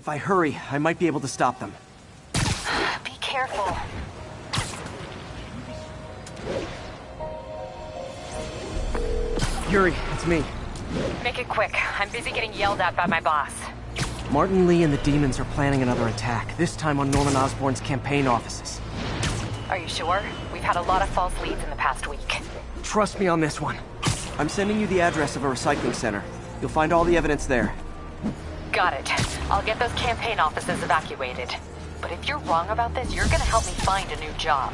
If I hurry, I might be able to stop them. Be careful. Yuri, it's me. Make it quick. I'm busy getting yelled at by my boss. Martin Lee and the demons are planning another attack, this time on Norman Osborn's campaign offices. Are you sure? We've had a lot of false leads in the past week. Trust me on this one. I'm sending you the address of a recycling center. You'll find all the evidence there. Got it. I'll get those campaign offices evacuated. But if you're wrong about this, you're gonna help me find a new job.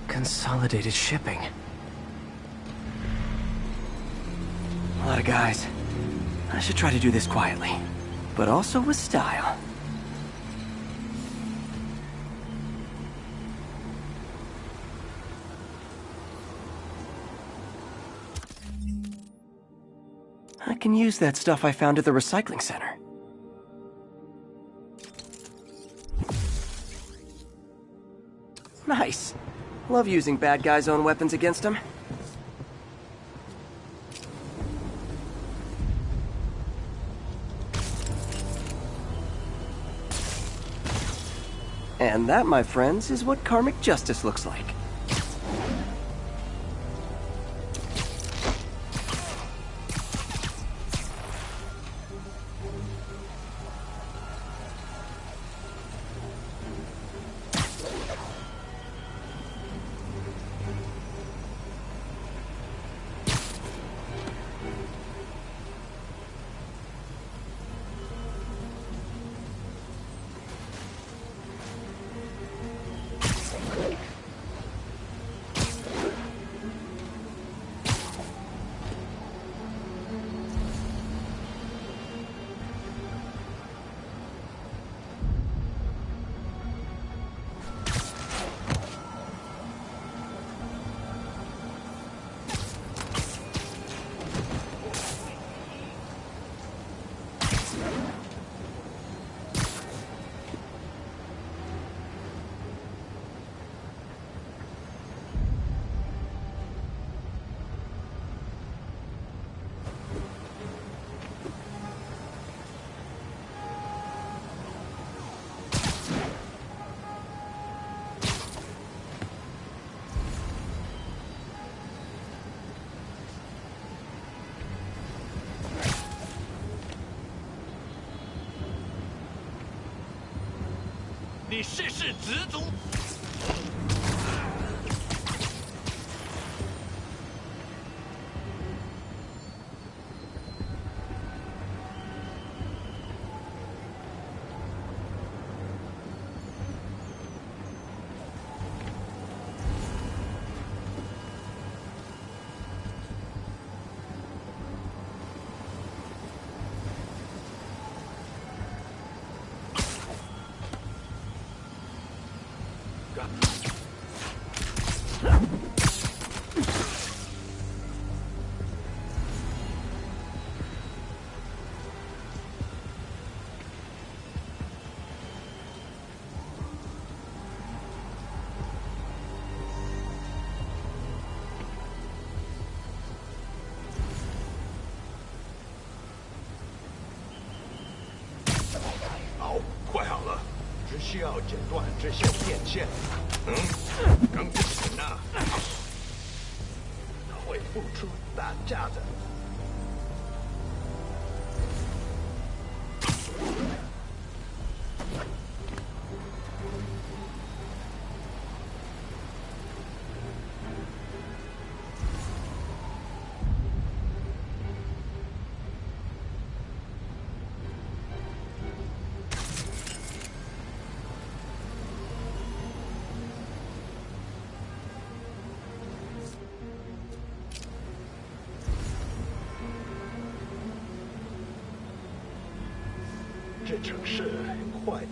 Consolidated shipping. A lot of guys. I should try to do this quietly, but also with style. I can use that stuff I found at the recycling center. Nice. Love using bad guys' own weapons against them. And that, my friends, is what karmic justice looks like. 时需要剪断这些电线。钢铁人呐，会付出代价的。这城市快。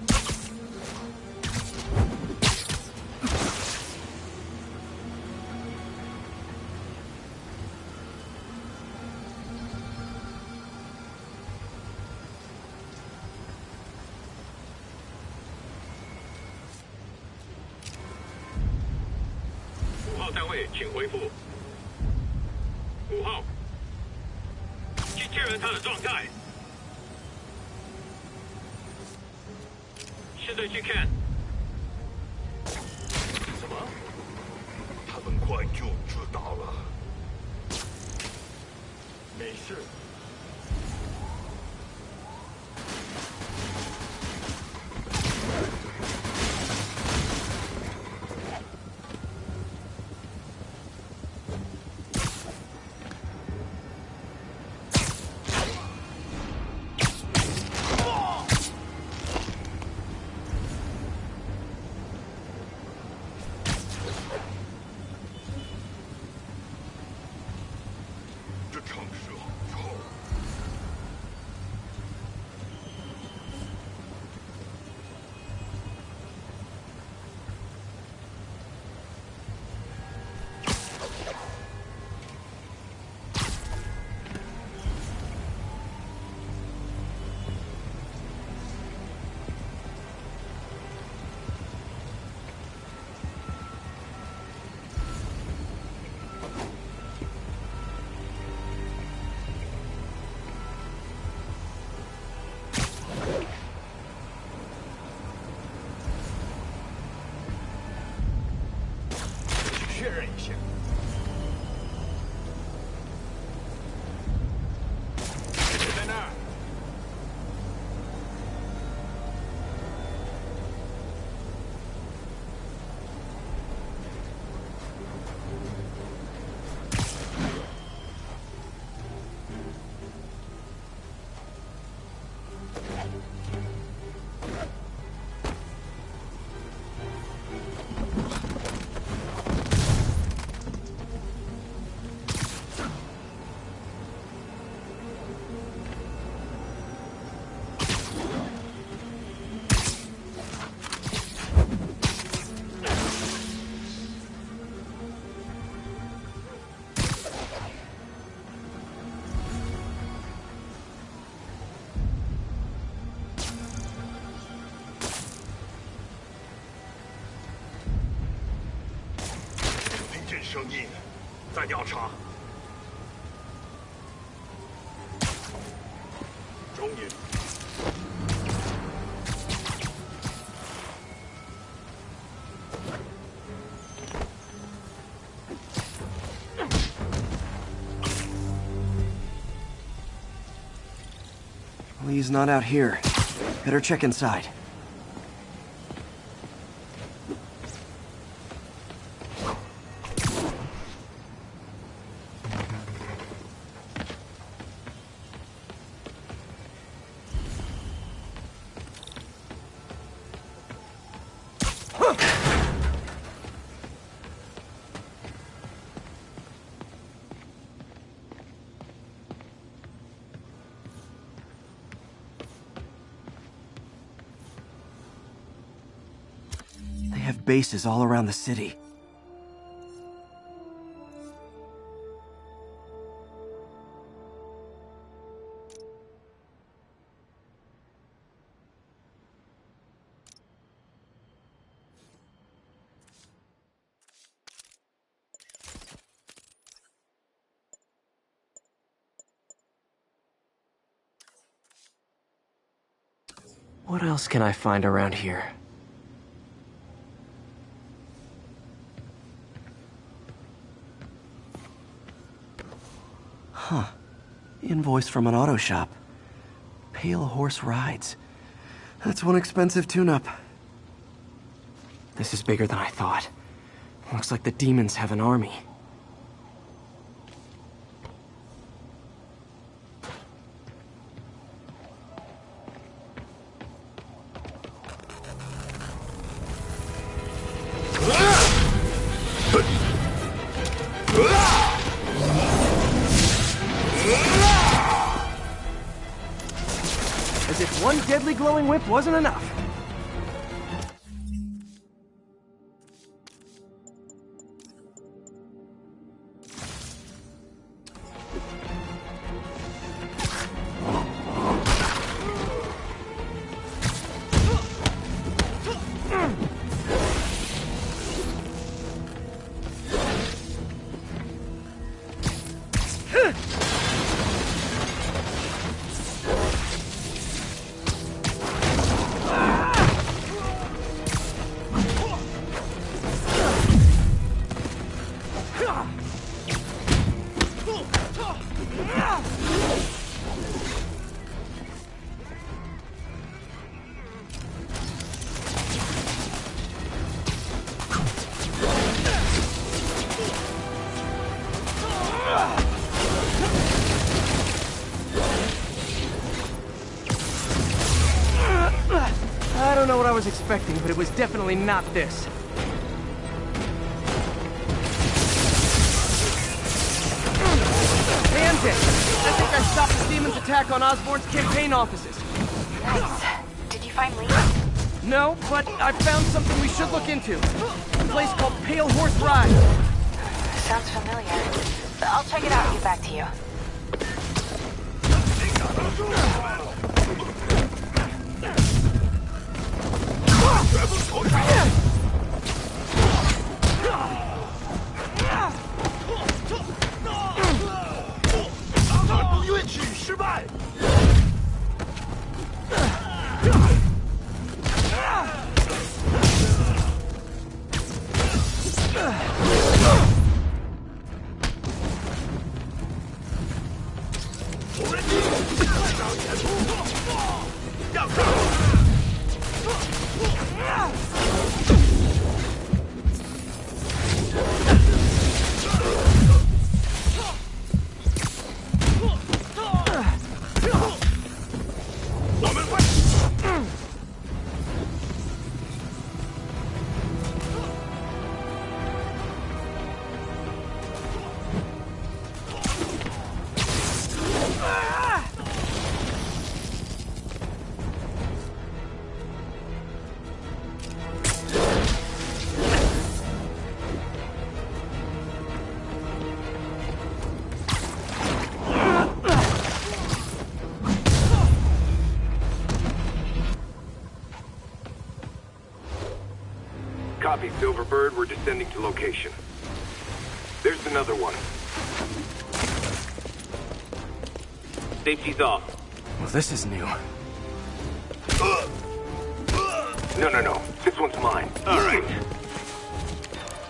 5号单位，请回复。5号，去确认他的状态。现在去看。什么？他们快就知道了。没事。这城市好臭。确认一下。谁在那儿？听见声音，在调查。终于。Well, he's not out here. Better check inside. They have bases all around the city. What else can I find around here? Huh. Invoice from an auto shop. Pale Horse Rides. That's one expensive tune-up. This is bigger than I thought. Looks like the demons have an army. As if one deadly glowing whip wasn't enough. I don't know what I was expecting, but it was definitely not this. Bandit! I think I stopped the demon's attack on Osborn's campaign offices. Nice. Did you find Lee? No, but I found something we should look into. A place called Pale Horse Ride. Sounds familiar. I'll check it out and get back to you. Copy, Silverbird. We're descending to location. There's another one. Safety's off. Well, this is new. No. This one's mine. All right.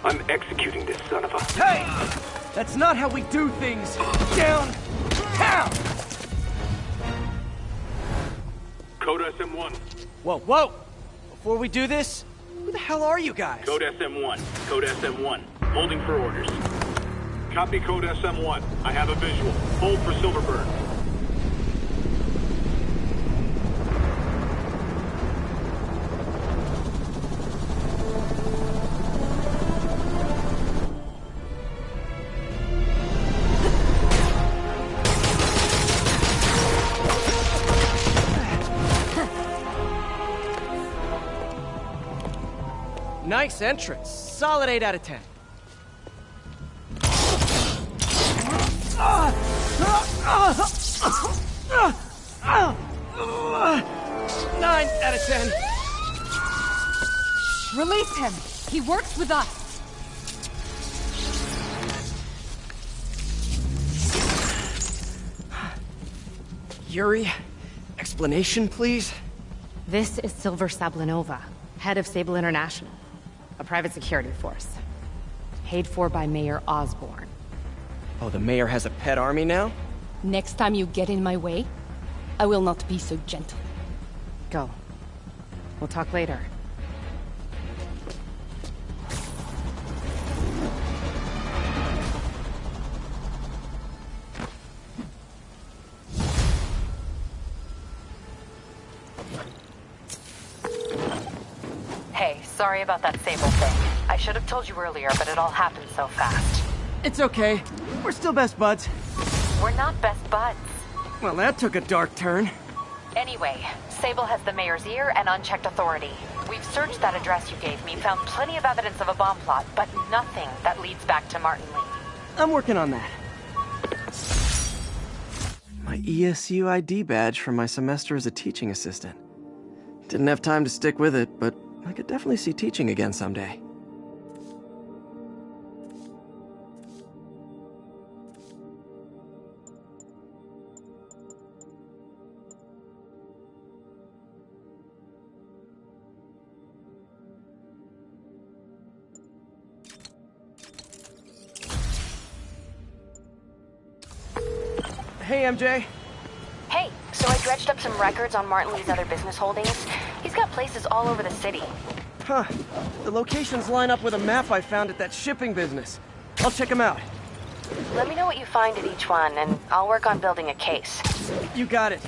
I'm executing this son of a... Hey! That's not how we do things! Downtown! Code SM1. Whoa! Before we do this, who the hell are you guys? Code SM1. Code SM1. Holding for orders. Copy Code SM1. I have a visual. Hold for Silverbird. Nice entrance. Solid 8 out of 10. 9 out of 10. Release him. He works with us. Yuri, explanation, please? This is Silver Sablinova, head of Sable International, a private security force. Paid for by Mayor Osborn. Oh, the mayor has a pet army now? Next time you get in my way, I will not be so gentle. Go. We'll talk later. Hey, sorry about that Sable thing. I should have told you earlier, but it all happened so fast. It's okay. We're still best buds. We're not best buds. Well, that took a dark turn. Anyway, Sable has the mayor's ear and unchecked authority. We've searched that address you gave me, found plenty of evidence of a bomb plot, but nothing that leads back to Martin Lee. I'm working on that. My ESU ID badge from my semester as a teaching assistant. Didn't have time to stick with it, but I could definitely see teaching again someday. Hey, MJ. Hey, so I dredged up some records on Martin Lee's other business holdings. He's got places all over the city. Huh. The locations line up with a map I found at that shipping business. I'll check them out. Let me know what you find at each one, and I'll work on building a case. You got it.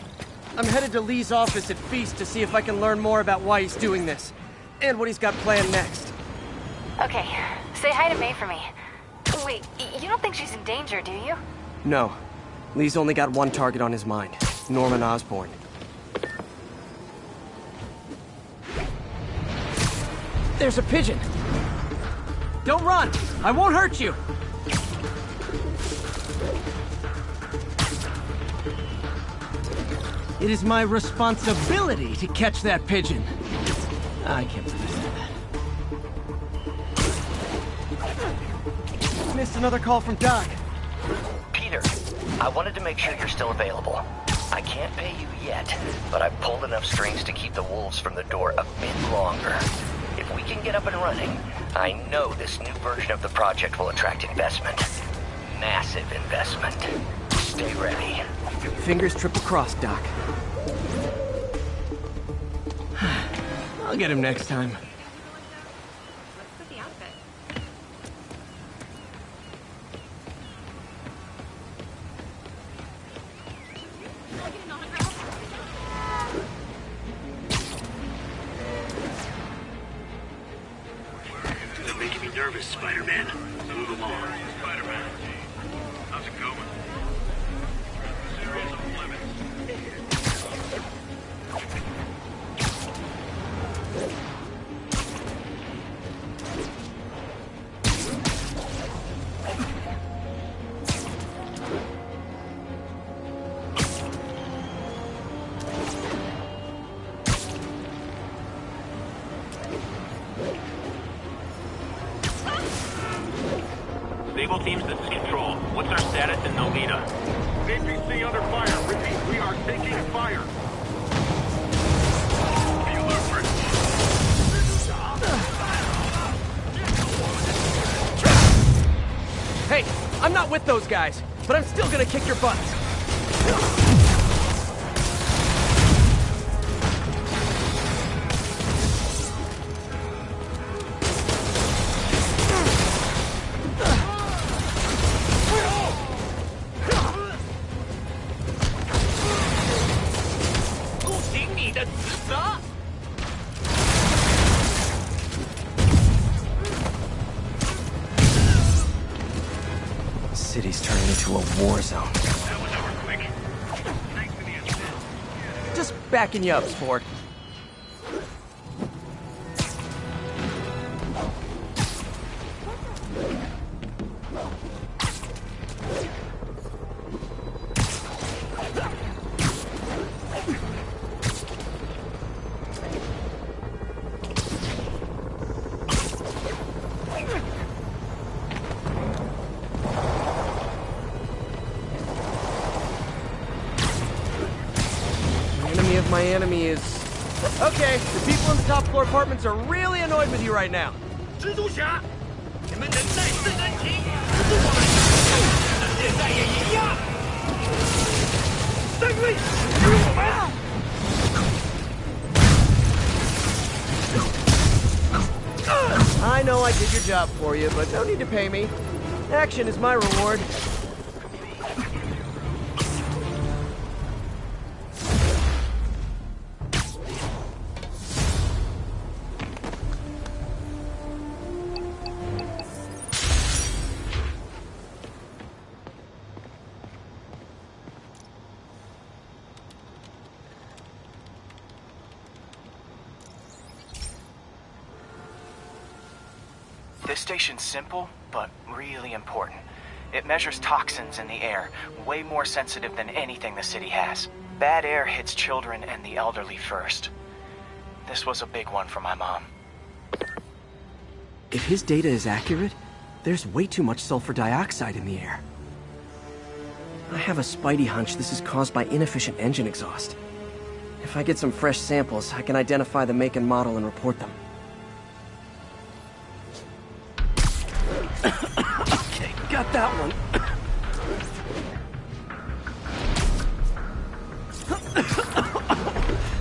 I'm headed to Lee's office at Feast to see if I can learn more about why he's doing this. And what he's got planned next. Okay, say hi to May for me. Wait, you don't think she's in danger, do you? No. Lee's only got one target on his mind. Norman Osborn. There's a pigeon! Don't run! I won't hurt you! It is my responsibility to catch that pigeon. I can't believe I said that. Missed another call from Doc. Peter, I wanted to make sure you're still available. I can't pay you yet, but I've pulled enough strings to keep the wolves from the door a bit longer. If we can get up and running, I know this new version of the project will attract investment. Massive investment. Stay ready. Fingers triple crossed, Doc. I'll get him next time. They're making me nervous, Spider-Man. Move along. Spider-Man. How's it going? Series of limits. Sable teams, this is Control. What's our status in Nolita? APC under fire. Repeat, we are taking fire. Be alert for it. Hey, I'm not with those guys, but I'm still gonna kick your butts. City's turning into a war zone. That was over quick. Thanks for the assist. Just backing you up, sport. My enemy is... Okay, the people in the top floor apartments are really annoyed with you right now. 蜘蛛侠，你们能再次认清蜘蛛网的 I know I did your job for you, but no need to pay me. Action is my reward. This station's simple, but really important. It measures toxins in the air, way more sensitive than anything the city has. Bad air hits children and the elderly first. This was a big one for my mom. If his data is accurate, there's way too much sulfur dioxide in the air. I have a spidey hunch this is caused by inefficient engine exhaust. If I get some fresh samples, I can identify the make and model and report them. Okay, got that one.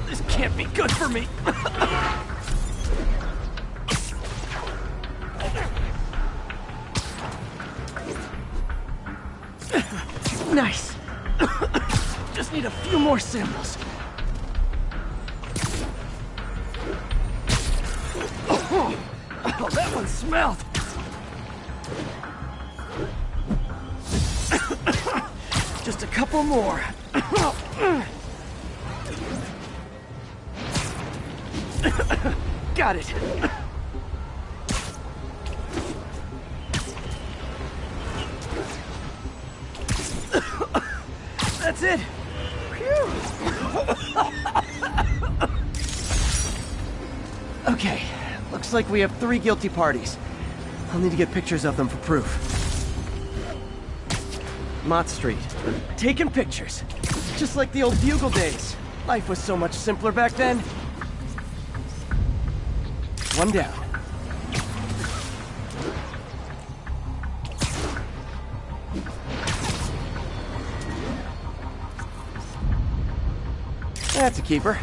This can't be good for me. Nice. Just need a few more samples. Oh, that one smelled. Just a couple more. Got it. That's it. Phew. Okay, looks like we have 3 guilty parties. I'll need to get pictures of them for proof. Mott Street. Taking pictures. Just like the old Bugle days. Life was so much simpler back then. One down. That's a keeper.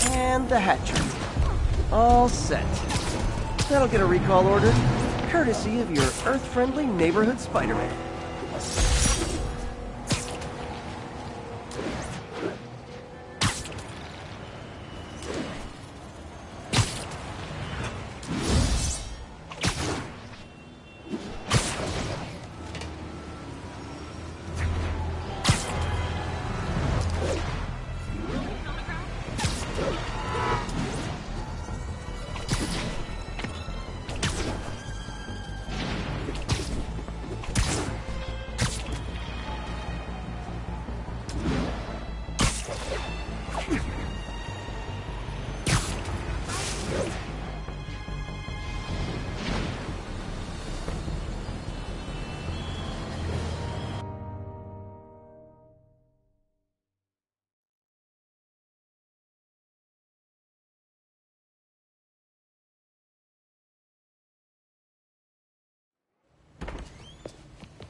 And the hat trick. All set. That'll get a recall order, courtesy of your Earth-friendly neighborhood Spider-Man.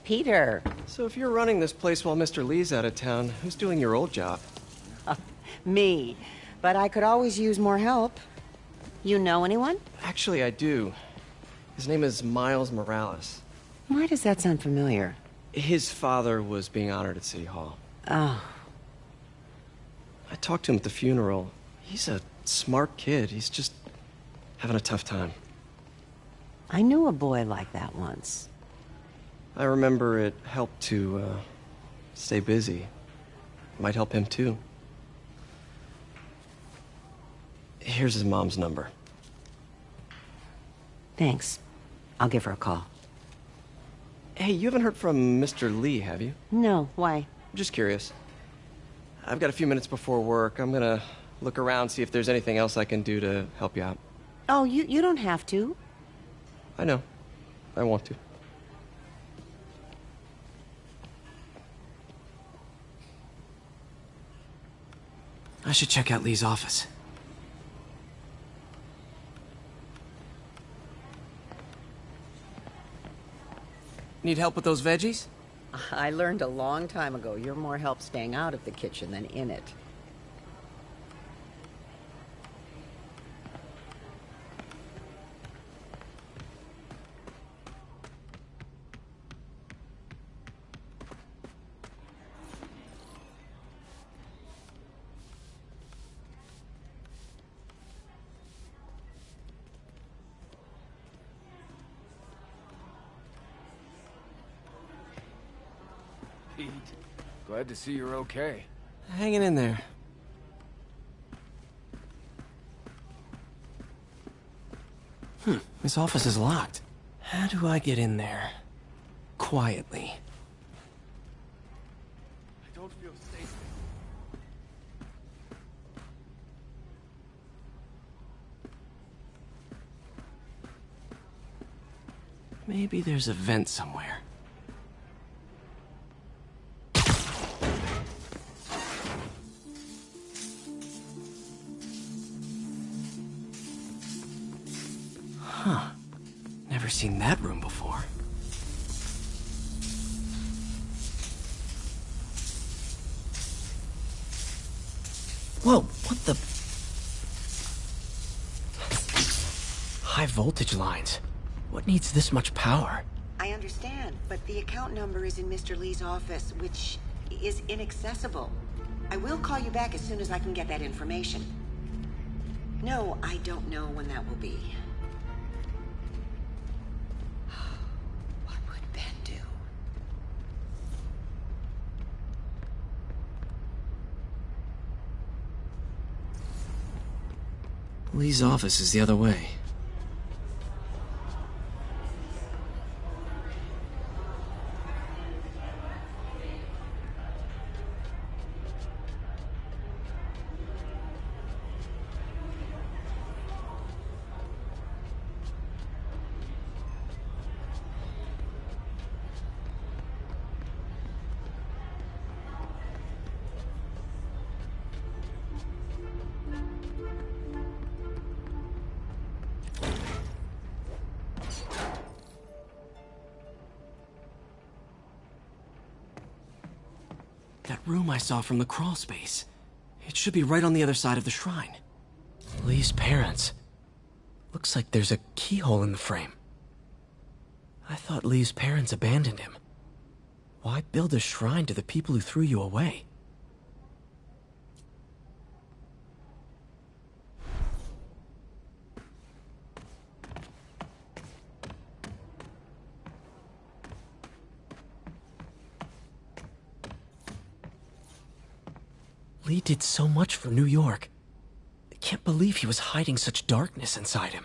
Peter. So if you're running this place while Mr. Lee's out of town, who's doing your old job? Me. But I could always use more help. You know anyone? Actually, I do. His name is Miles Morales. Why does that sound familiar? His father was being honored at City Hall. Oh. I talked to him at the funeral. He's a smart kid. He's just having a tough time. I knew a boy like that once. I remember it helped to, stay busy. Might help him, too. Here's his mom's number. Thanks. I'll give her a call. Hey, you haven't heard from Mr. Lee, have you? No, why? Just curious. I've got a few minutes before work. I'm gonna look around, see if there's anything else I can do to help you out. Oh, you don't have to. I know. I want to. I should check out Lee's office. Need help with those veggies? I learned a long time ago you're more help staying out of the kitchen than in it. Pete, glad to see you're okay. Hanging in there. This office is locked. How do I get in there? Quietly. I don't feel safe. Maybe there's a vent somewhere. Huh. Never seen that room before. Whoa, what the... High voltage lines. What needs this much power? I understand, but the account number is in Mr. Lee's office, which is inaccessible. I will call you back as soon as I can get that information. No, I don't know when that will be. What would Ben do? Lee's office is the other way. That room I saw from the crawl space. It should be right on the other side of the shrine. Lee's parents. Looks like there's a keyhole in the frame. I thought Lee's parents abandoned him. Why build a shrine to the people who threw you away? Lee did so much for New York. I can't believe he was hiding such darkness inside him.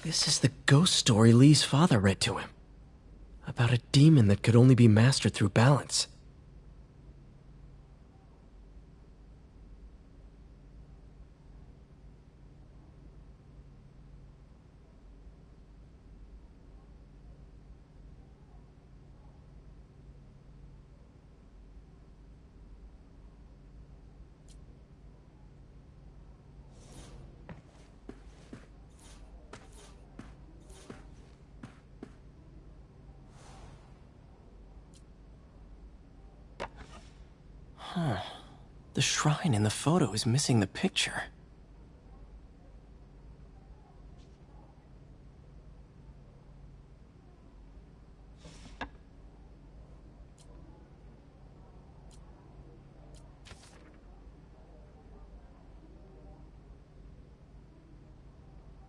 This is the ghost story Lee's father read to him. About a demon that could only be mastered through balance. Huh. The shrine in the photo is missing the picture.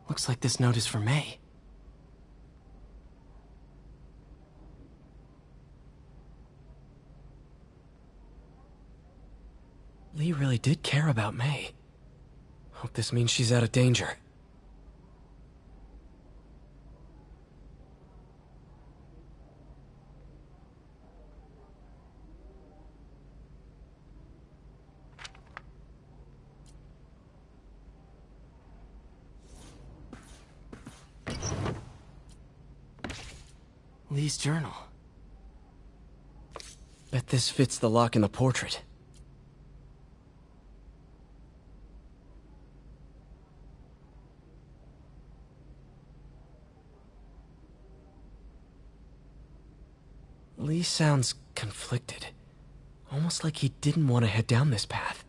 Looks like this note is for May. Lee really did care about May. Hope this means she's out of danger. Lee's journal. Bet this fits the lock in the portrait. Lee sounds conflicted. Almost like he didn't want to head down this path.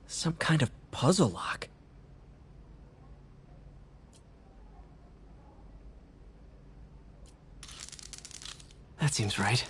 Some kind of puzzle lock. That seems right.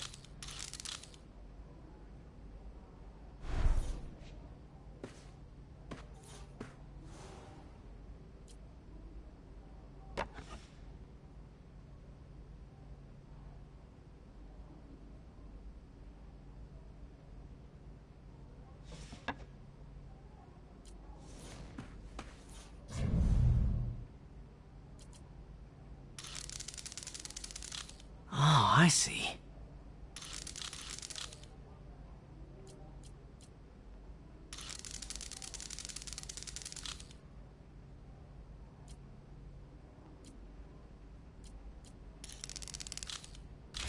Oh, I see.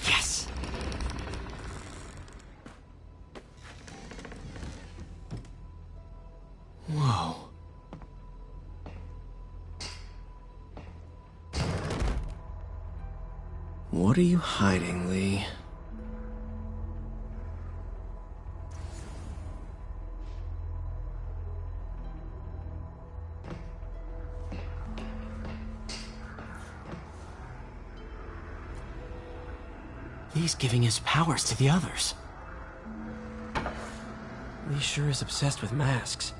Yes! Whoa. What are you hiding, Lee? Lee's giving his powers to the others. Lee sure is obsessed with masks.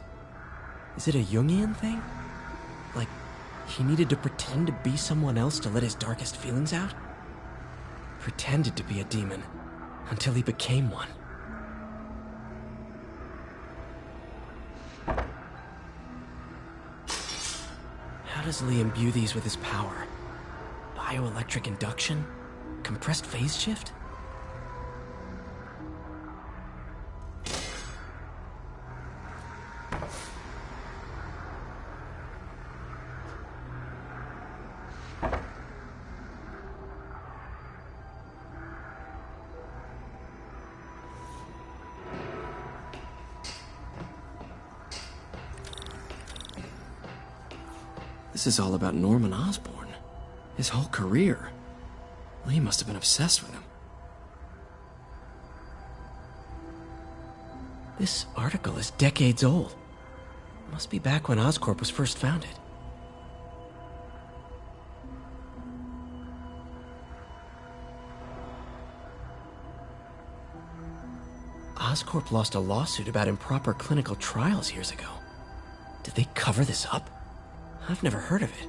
Is it a Jungian thing? Like, he needed to pretend to be someone else to let his darkest feelings out? Pretended to be a demon until he became one. How does Lee imbue these with his power? Bioelectric induction? Compressed phase shift? This is all about Norman Osborn. His whole career. Lee must have been obsessed with him. This article is decades old. Must be back when Oscorp was first founded. Oscorp lost a lawsuit about improper clinical trials years ago. Did they cover this up? I've never heard of it.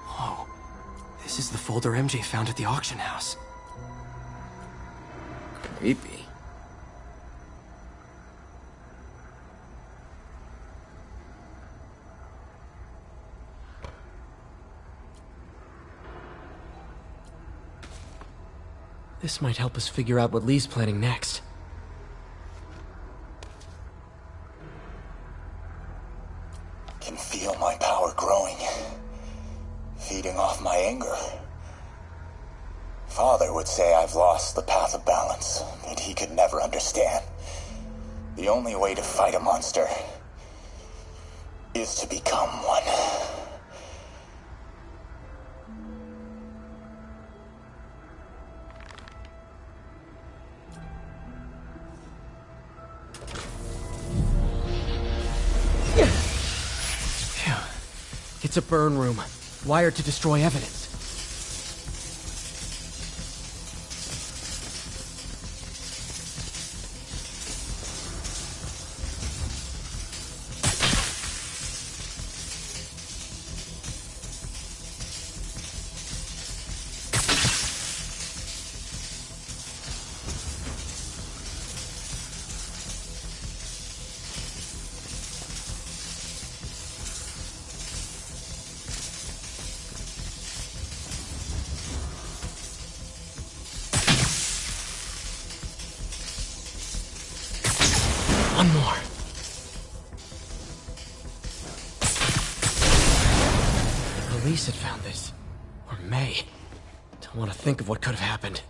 Whoa. This is the folder MJ found at the auction house. Creepy. This might help us figure out what Lee's planning next. Can feel my power growing, feeding off my anger. Father would say I've lost the path of balance, that he could never understand. The only way to fight a monster is to become one. It's a burn room, wired to destroy evidence. One more. Elise had found this. Or May. Don't want to think of what could have happened.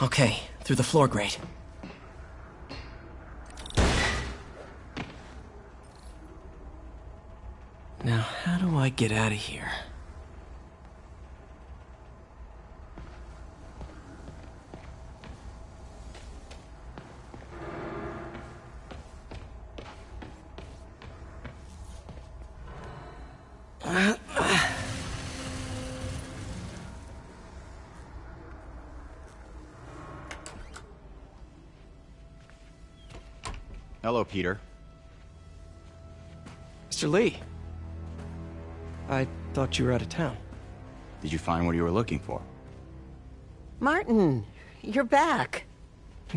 Okay, through the floor grate. Now, how do I get out of here? Hello, Peter. Mr. Lee. I thought you were out of town. Did you find what you were looking for? Martin, you're back.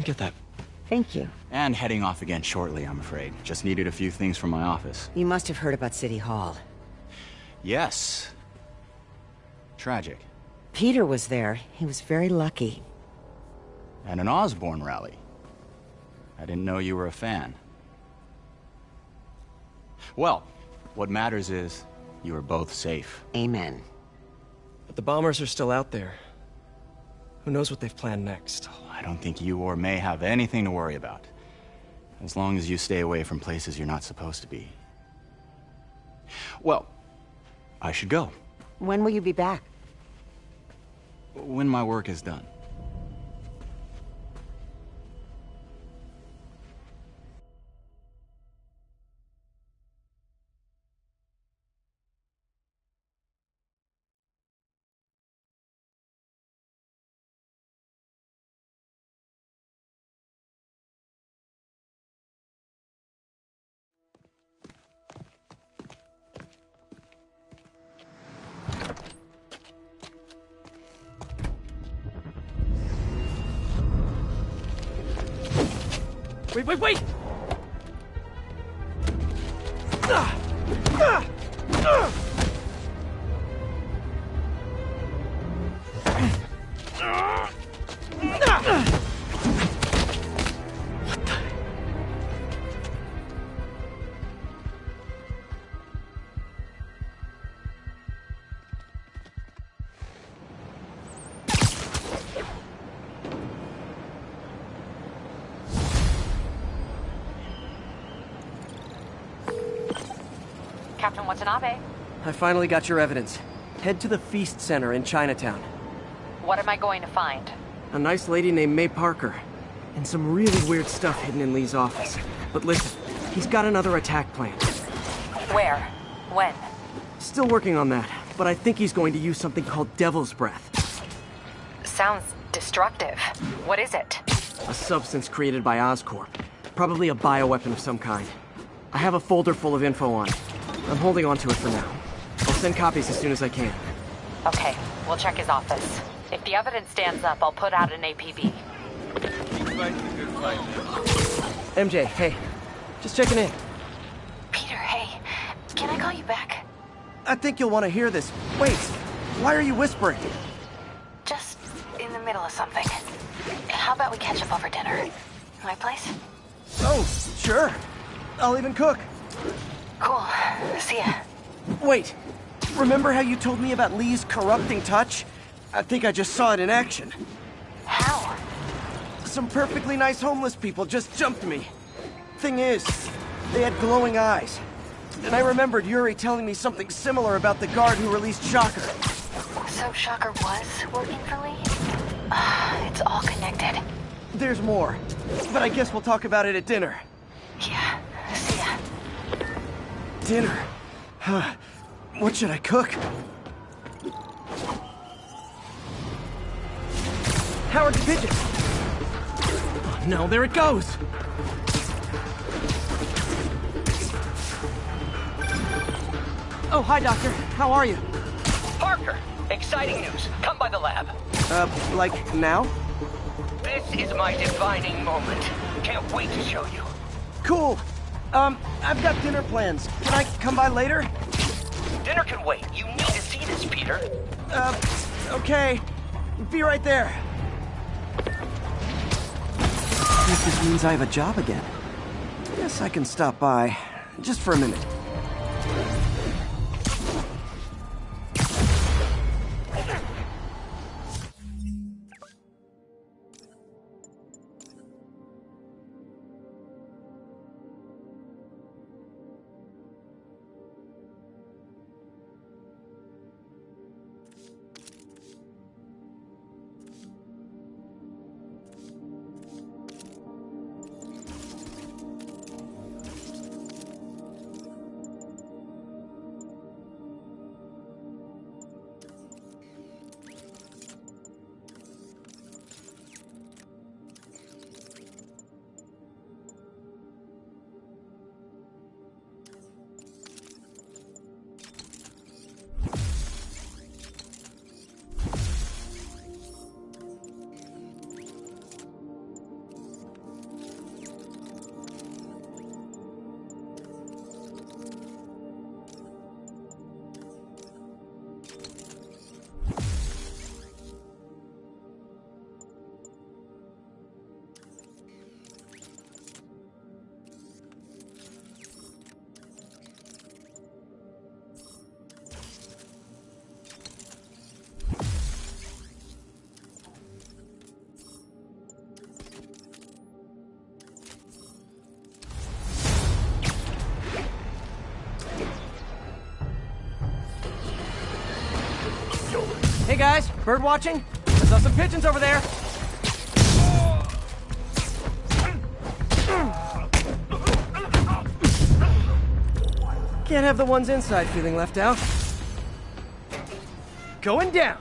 Get that. Thank you. And heading off again shortly, I'm afraid. Just needed a few things from my office. You must have heard about City Hall. Yes. Tragic. Peter was there. He was very lucky. And an Osborn rally. I didn't know you were a fan. Well, what matters is you are both safe. Amen. But the bombers are still out there. Who knows what they've planned next? I don't think you or May have anything to worry about. As long as you stay away from places you're not supposed to be. Well, I should go. When will you be back? When my work is done. Wait! Captain Watanabe. I finally got your evidence. Head to the Feast Center in Chinatown. What am I going to find? A nice lady named May Parker. And some really weird stuff hidden in Lee's office. But listen, he's got another attack planned. Where? When? Still working on that, but I think he's going to use something called Devil's Breath. Sounds destructive. What is it? A substance created by Oscorp. Probably a bioweapon of some kind. I have a folder full of info on it. I'm holding on to it for now. I'll send copies as soon as I can. Okay, we'll check his office. If the evidence stands up, I'll put out an APB. MJ, hey. Just checking in. Peter, hey. Can I call you back? I think you'll want to hear this. Wait, why are you whispering? Just in the middle of something. How about we catch up over dinner? My place? Oh, sure. I'll even cook. Cool. See ya. Wait, remember how you told me about Lee's corrupting touch? I think I just saw it in action. How? Some perfectly nice homeless people just jumped me. Thing is, they had glowing eyes. And I remembered Yuri telling me something similar about the guard who released Shocker. So Shocker was working for Lee? It's all connected. there's more. But I guess we'll talk about it at dinner. Yeah, see ya. Dinner? Huh. What should I cook? Howard the Pigeon! Oh, no, there it goes! Oh, hi, Doctor. How are you? Parker, exciting news. Come by the lab. Like now? This is my defining moment. Can't wait to show you. Cool. I've got dinner plans. Can I come by later? Dinner can wait. You need to see this, Peter. Okay. Be right there. This just means I have a job again. Guess I can stop by. Just for a minute. Hey guys, bird watching? I saw some pigeons over there. Can't have the ones inside feeling left out. Going down.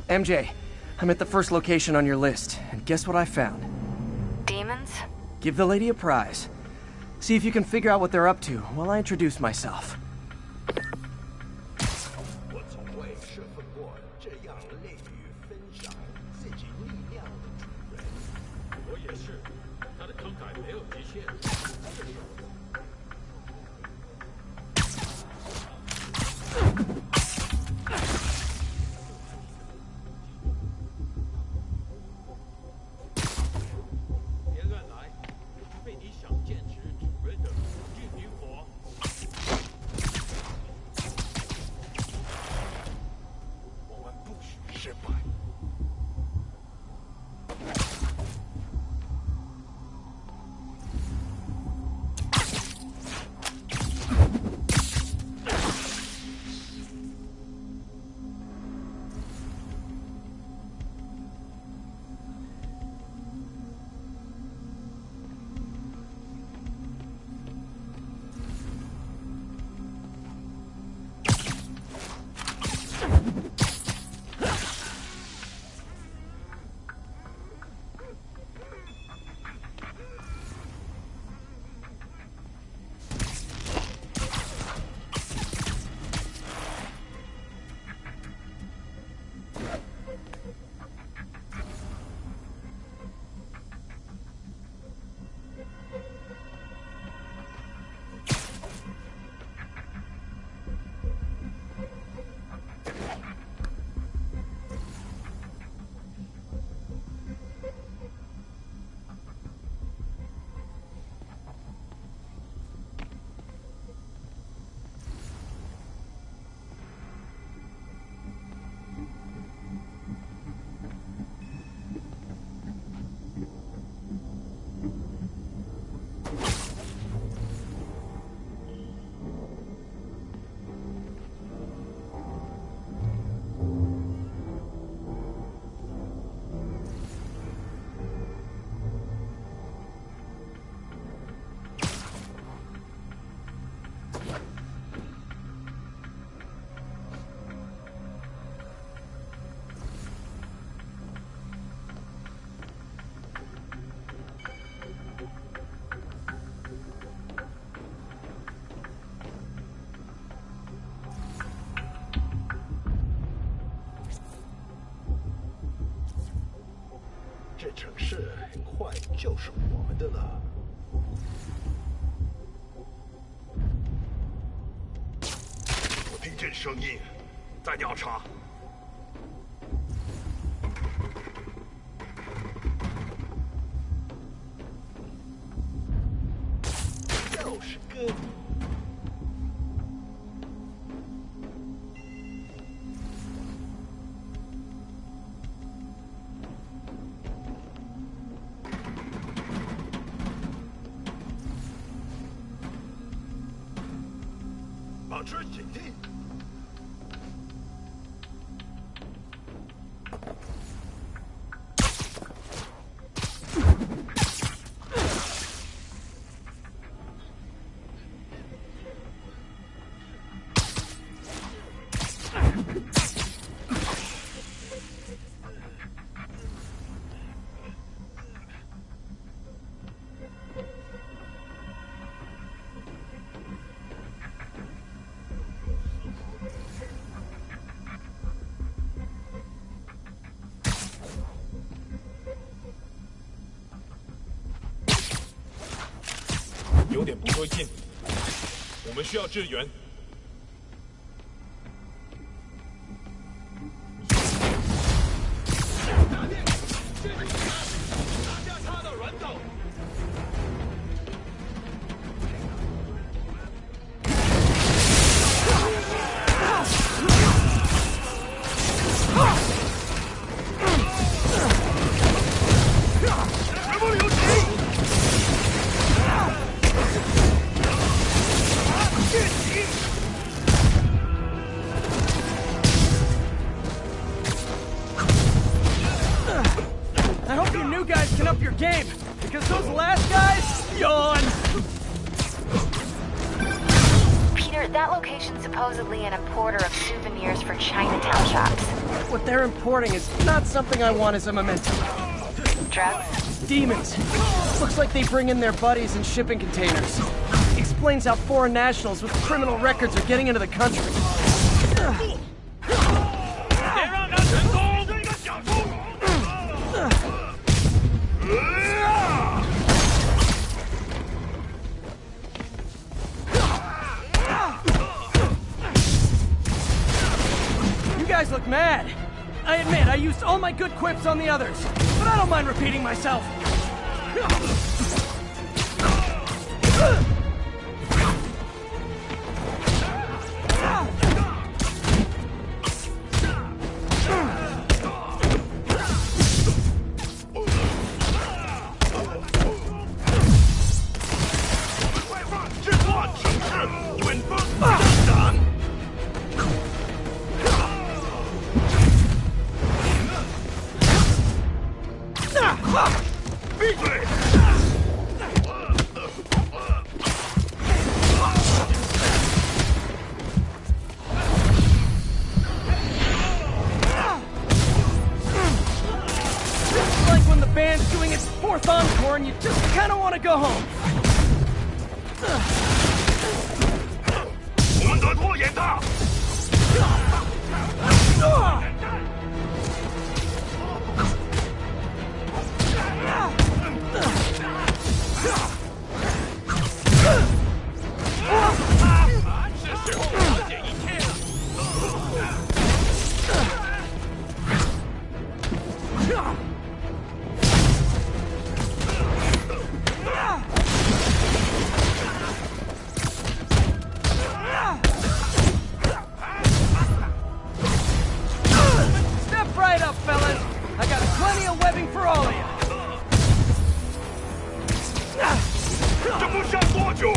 MJ, I'm at the first location on your list, and guess what I found? Demons? Give the lady a prize. See if you can figure out what they're up to while I introduce myself. 我从未设分过这样乐于分享自己力量的主人。我也是，他的慷慨没有极限。别乱来，被你想剑持主人的恐惧迷惑。我们不许失败。 Ugh! 就是我们的了。我听见声音，在调查。又是哥你。 保持警惕。有点不对劲，我们需要支援。打电，这边打掉他的人头。全部留情！ I hope you new guys can up your game, because those last guys, yawn! Peter, that location's supposedly an importer of souvenirs for Chinatown shops. What they're importing is not something I want as a memento. Drugs? Demons. Looks like they bring in their buddies in shipping containers. Explains how foreign nationals with criminal records are getting into the country. You guys look mad. I admit, I used all my good quips on the others, but I don't mind repeating myself. Encore, and you just kind of want to go home. 我们得拖延他。是时候了解一切了。Step right up, fellas. I got plenty of webbing for all of you. 这不上多久。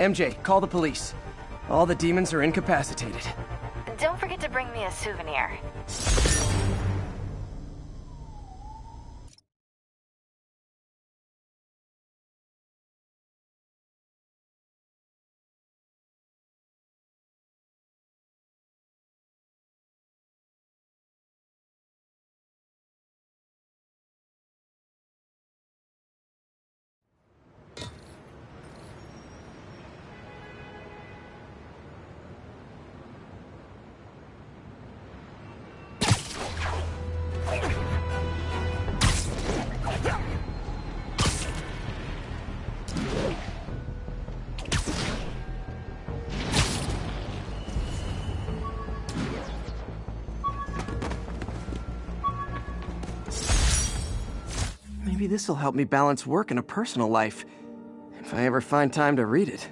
MJ, call the police. All the demons are incapacitated. Don't forget to bring me a souvenir. Maybe this'll help me balance work and a personal life, if I ever find time to read it.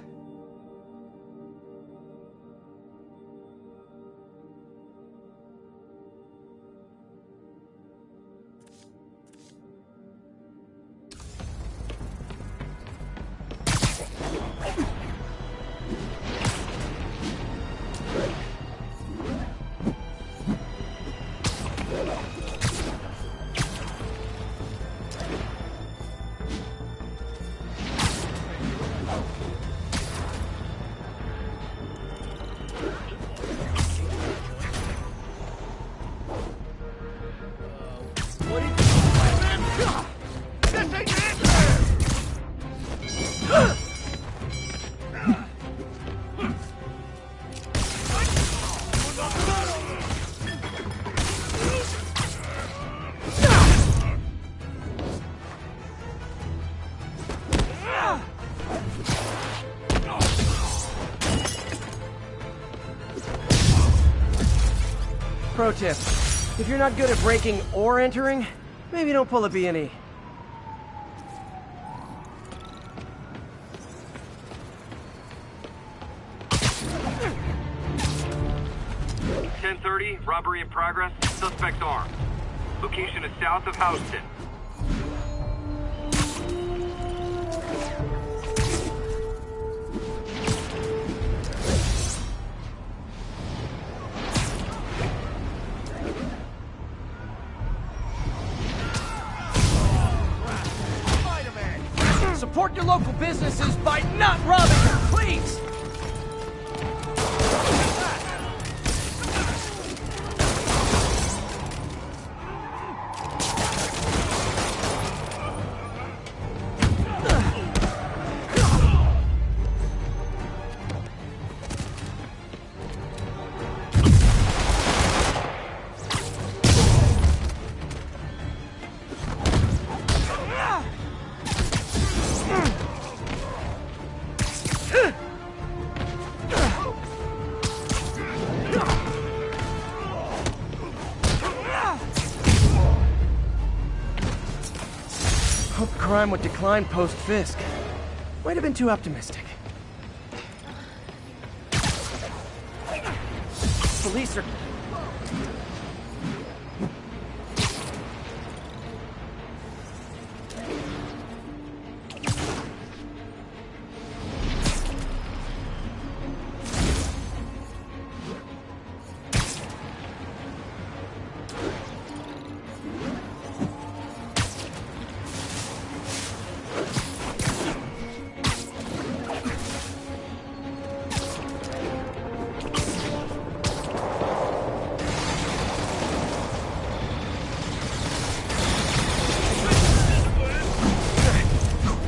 Pro tip, if you're not good at breaking or entering, maybe don't pull a B&E. Robbery in progress. Suspect armed. Location is south of Houston. Support your local businesses by not robbing them, please! Hope crime would decline post-Fisk. Might have been too optimistic. Police are...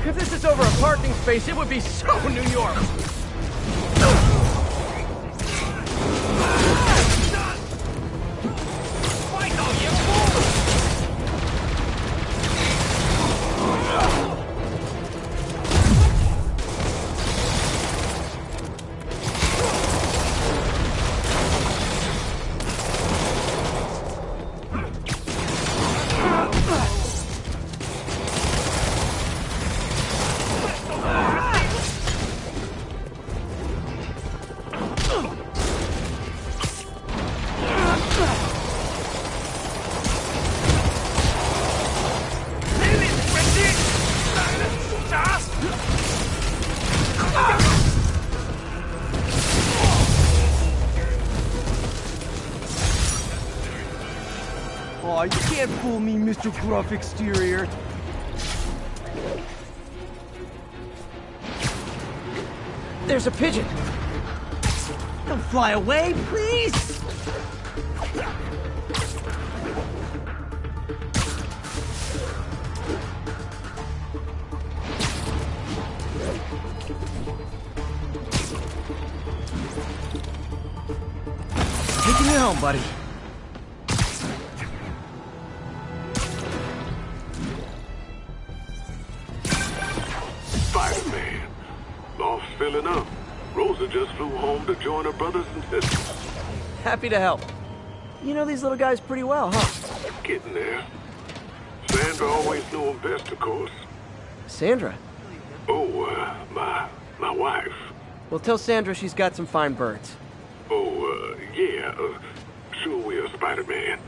If this is over a parking space, it would be so New York! can't fool me, Mr. Gruff Exterior. There's a pigeon. Don't fly away, please! Taking you home, buddy. Spider-Man. Loft's filling up. Rosa just flew home to join her brothers and sisters. Happy to help. You know these little guys pretty well, huh? Getting there. Sandra always knew him best, of course. Sandra? Oh, my wife. Well, tell Sandra she's got some fine birds. Oh, yeah. Sure will, Spider-Man.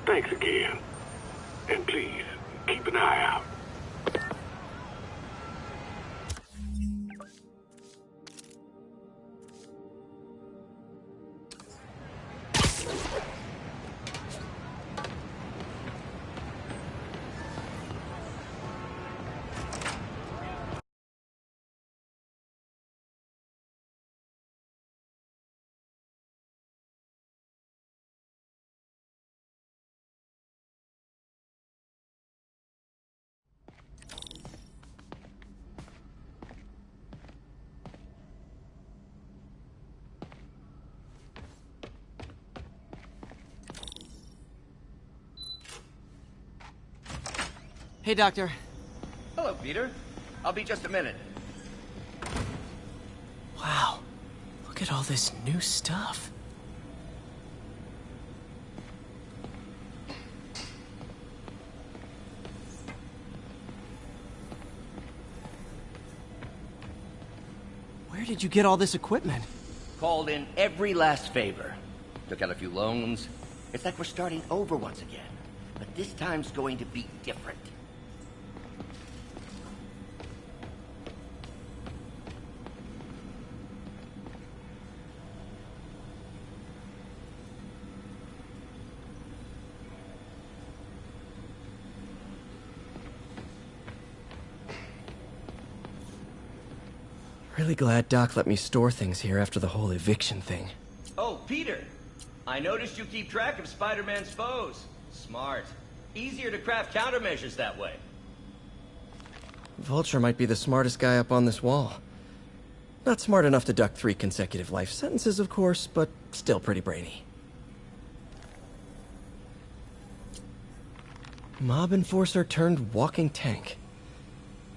Thanks again. And please, keep an eye out. Hey, Doctor. Hello, Peter. I'll be just a minute. Wow. Look at all this new stuff. Where did you get all this equipment? Called in every last favor. Took out a few loans. It's like we're starting over once again. But this time's going to be different. Really glad Doc let me store things here after the whole eviction thing. Oh, Peter. I noticed you keep track of Spider-Man's foes. Smart. Easier to craft countermeasures that way. Vulture might be the smartest guy up on this wall. Not smart enough to duck 3 consecutive life sentences, of course, but still pretty brainy. Mob enforcer turned walking tank.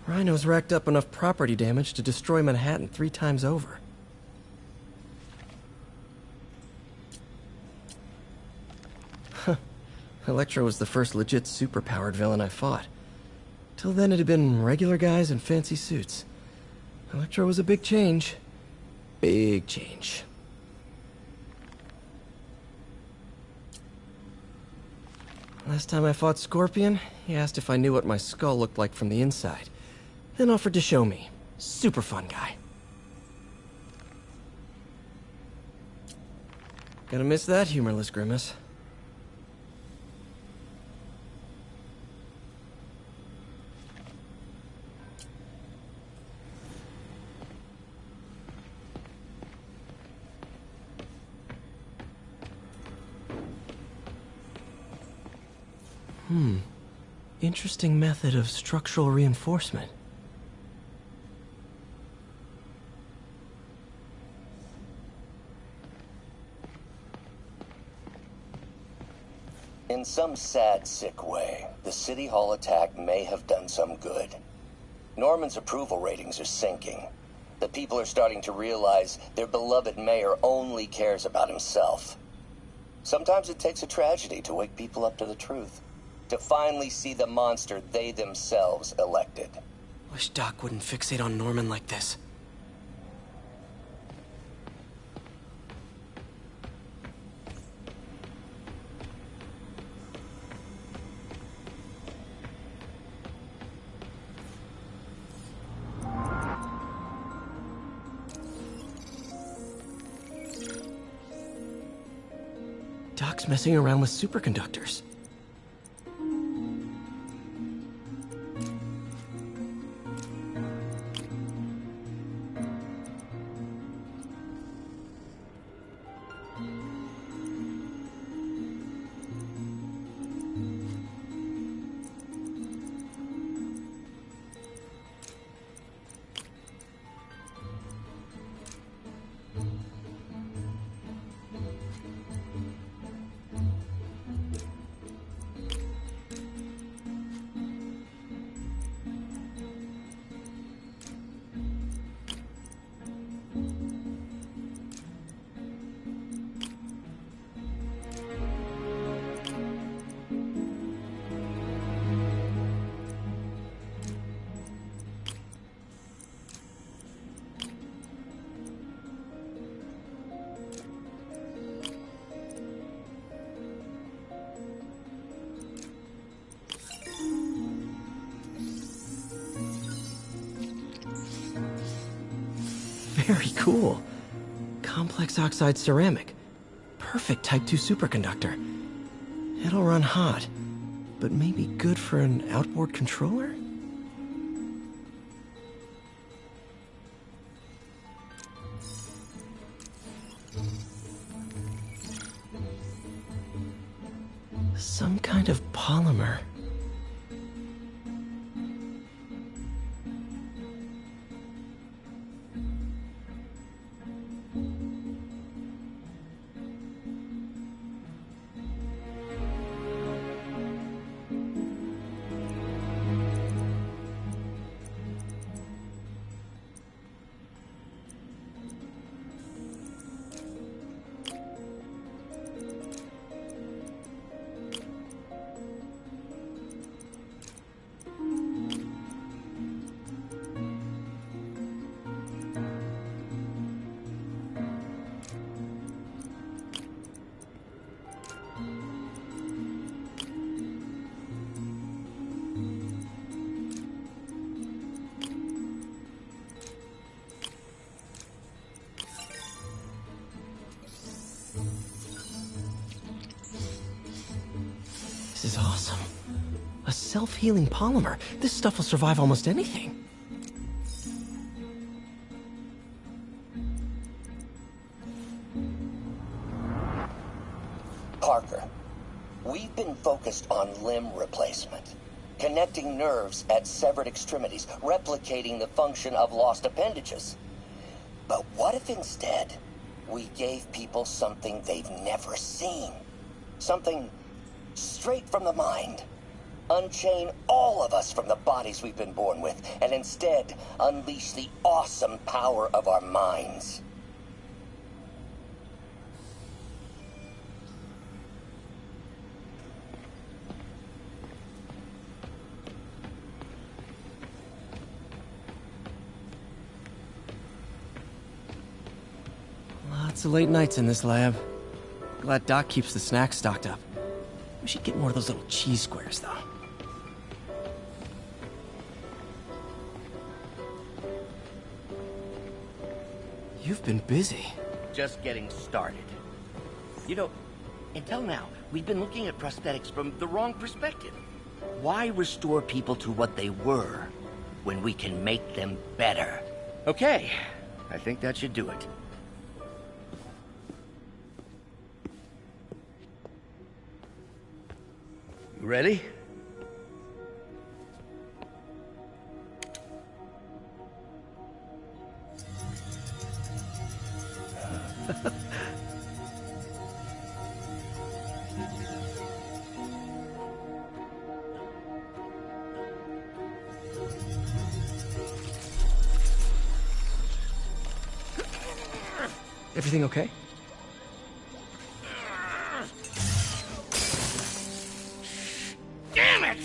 Rhino's racked up enough property damage to destroy Manhattan 3 times over. Huh. Electro was the first legit superpowered villain I fought. Till then it had been regular guys in fancy suits. Electro was a big change. Big change. Last time I fought Scorpion, he asked if I knew what my skull looked like from the inside. Then offered to show me. Super fun guy. Gonna miss that humorless grimace. Interesting method of structural reinforcement. In some sad, sick way, the City Hall attack may have done some good. Norman's approval ratings are sinking. The people are starting to realize their beloved mayor only cares about himself. Sometimes it takes a tragedy to wake people up to the truth. To finally see the monster they themselves elected. Wish Doc wouldn't fixate on Norman like this. Doc's messing around with superconductors. Very cool. Complex oxide ceramic. Perfect Type 2 superconductor. It'll run hot, but maybe good for an outboard controller? Some kind of polymer. This is awesome. A self-healing polymer. This stuff will survive almost anything. Parker, we've been focused on limb replacement, connecting nerves at severed extremities, replicating the function of lost appendages. But what if instead we gave people something they've never seen? Something straight from the mind. Unchain all of us from the bodies we've been born with, and instead unleash the awesome power of our minds. Lots of late nights in this lab. Glad Doc keeps the snacks stocked up. We should get more of those little cheese squares, though. You've been busy. Just getting started. You know, until now, we've been looking at prosthetics from the wrong perspective. Why restore people to what they were when we can make them better? Okay, I think that should do it. You ready? Everything okay? Damn it!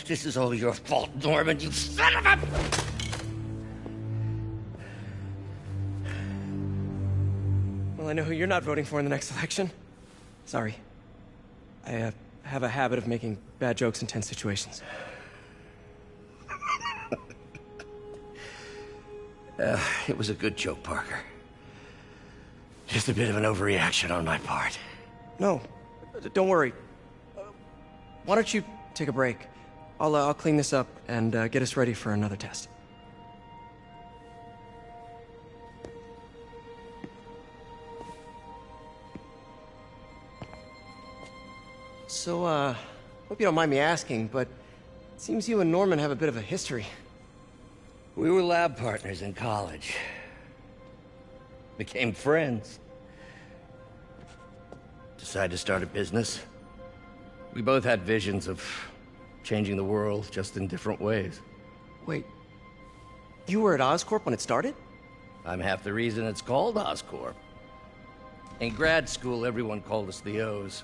This is all your fault, Norman, you son of a... Well, I know who you're not voting for in the next election. Sorry. I have a habit of making bad jokes in tense situations. It was a good joke, Parker. Just a bit of an overreaction on my part. No, don't worry. Why don't you take a break? I'll clean this up and get us ready for another test. So, hope you don't mind me asking, but it seems you and Norman have a bit of a history. We were lab partners in college. Became friends. Decided to start a business. We both had visions of changing the world, just in different ways. Wait, you were at Oscorp when it started? I'm half the reason it's called Oscorp. In grad school, everyone called us the O's.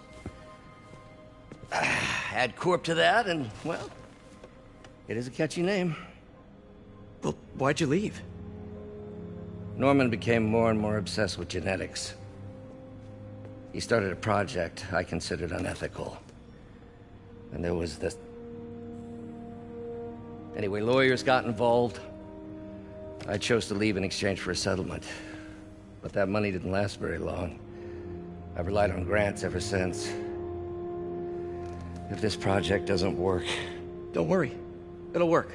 Add Corp to that, and, well, it is a catchy name. Well, why'd you leave? Norman became more and more obsessed with genetics. He started a project I considered unethical. And there was this... Anyway, lawyers got involved. I chose to leave in exchange for a settlement. But that money didn't last very long. I've relied on grants ever since. If this project doesn't work... Don't worry. It'll work.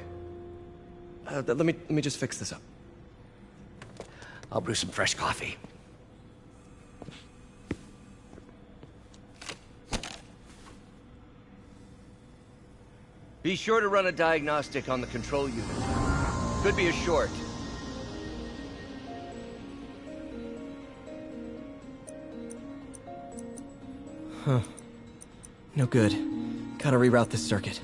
Let me just fix this up. I'll brew some fresh coffee. Be sure to run a diagnostic on the control unit. Could be a short. Huh. No good. Gotta reroute this circuit.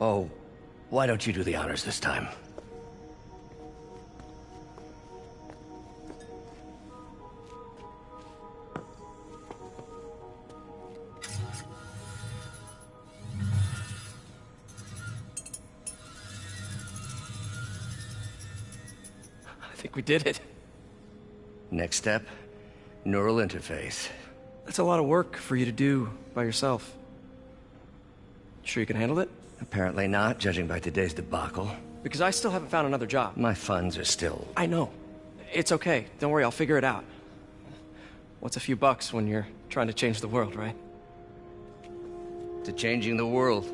Oh, why don't you do the honors this time? I think we did it. Next step, neural interface. That's a lot of work for you to do by yourself. Sure you can handle it? Apparently not, judging by today's debacle. Because I still haven't found another job. My funds are still... I know. It's okay. Don't worry, I'll figure it out. What's a few bucks when you're trying to change the world, right? To changing the world.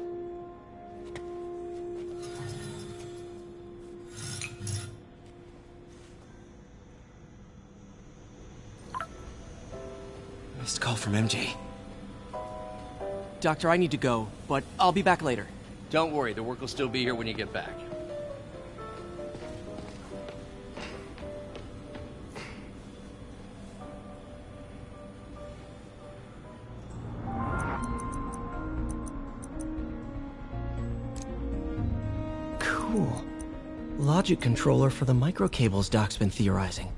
Missed call from MJ. Doctor, I need to go, but I'll be back later. Don't worry, the work will still be here when you get back. Cool. Logic controller for the microcables Doc's been theorizing.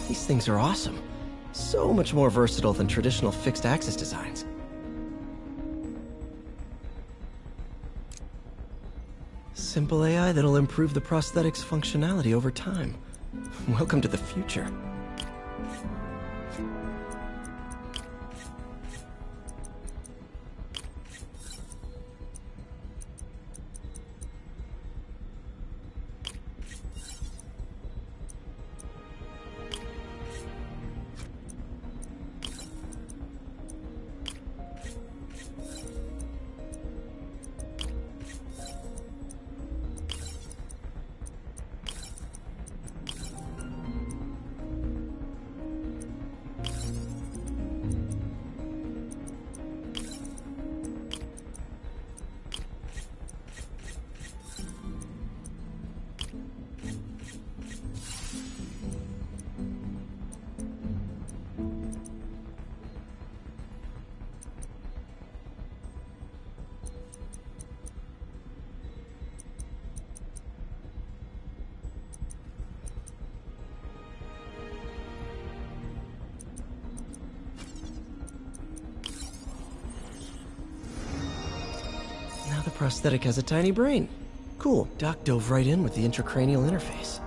These things are awesome. So much more versatile than traditional fixed-axis designs. Simple AI that'll improve the prosthetic's functionality over time. Welcome to the future. prosthetic has a tiny brain. Cool. Doc dove right in with the intracranial interface.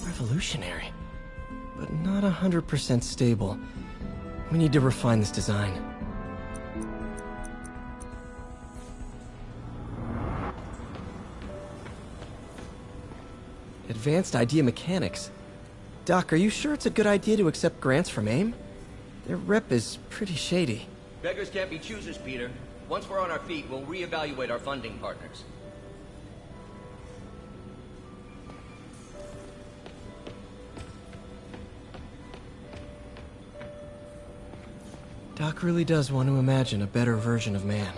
Revolutionary, but not 100% stable. We need to refine this design. Advanced Idea Mechanics. Doc, are you sure it's a good idea to accept grants from AIM? Their rep is pretty shady. Beggars can't be choosers, Peter. Once we're on our feet, we'll reevaluate our funding partners. Doc really does want to imagine a better version of man.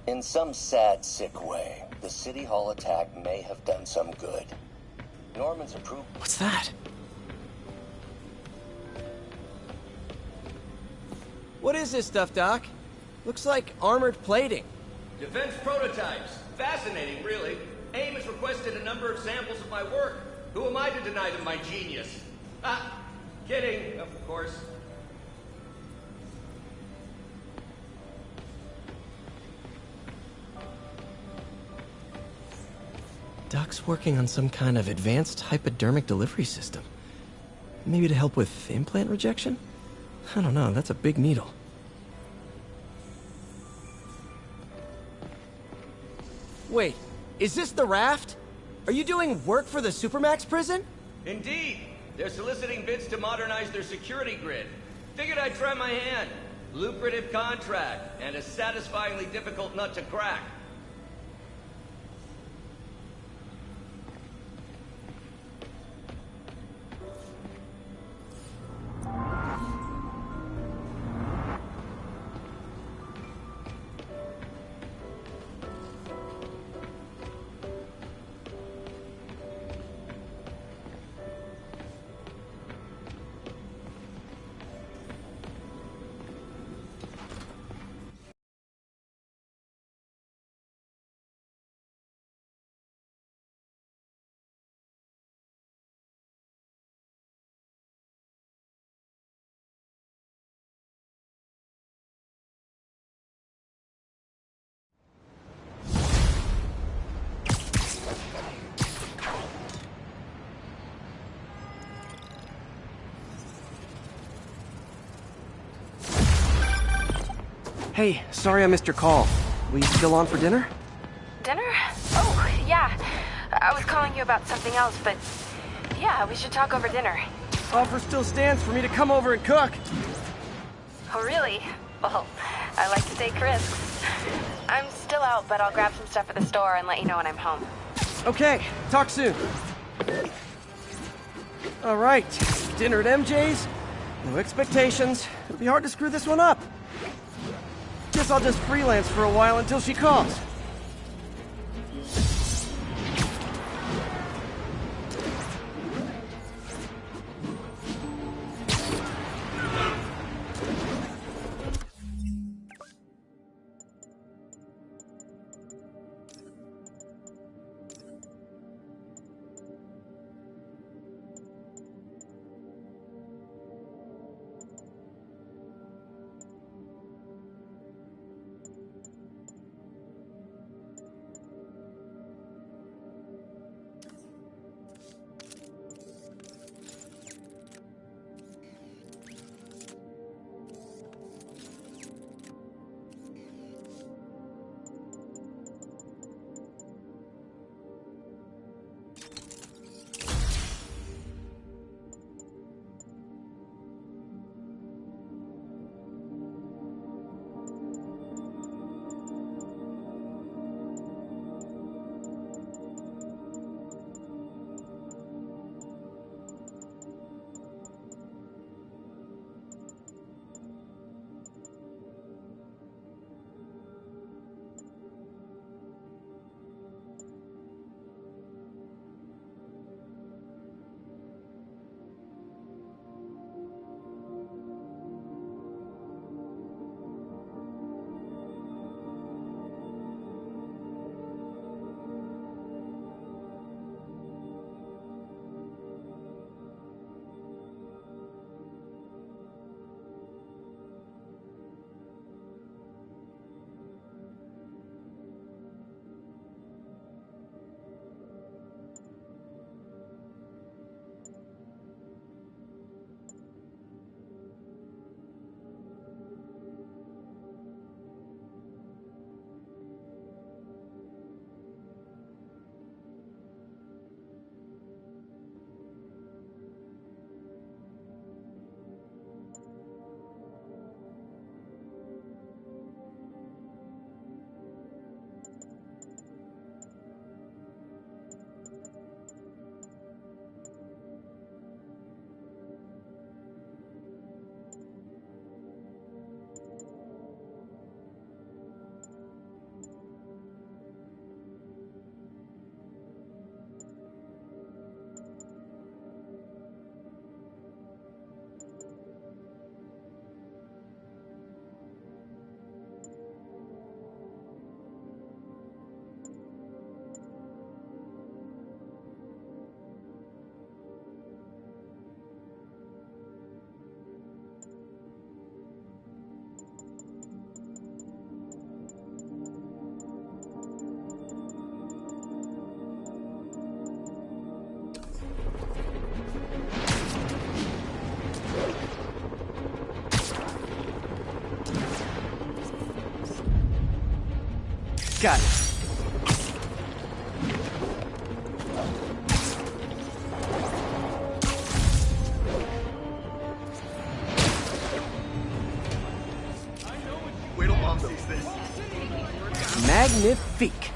In some sad, sick way, the City Hall attack may have done some good. Norman's approved. What's that? What is this stuff, Doc? Looks like armored plating. Defense prototypes. Fascinating, really. AIM has requested a number of samples of my work. Who am I to deny them my genius? Ah, kidding, of course. Doc's working on some kind of advanced hypodermic delivery system. Maybe to help with implant rejection? I don't know, that's a big needle. Wait, is this the raft? Are you doing work for the Supermax prison? Indeed. They're soliciting bids to modernize their security grid. Figured I'd try my hand. Lucrative contract, and a satisfyingly difficult nut to crack. Hey, sorry I missed your call. We still on for dinner? Dinner? Oh, yeah. I was calling you about something else, but yeah, we should talk over dinner. Offer still stands for me to come over and cook. Oh, really? Well, I like to take risks. I'm still out, but I'll grab some stuff at the store and let you know when I'm home. Okay, talk soon. All right, dinner at MJ's. No expectations. It'll be hard to screw this one up. Guess I'll just freelance for a while until she calls. Got it. Wait till Mom sees this. Magnifique.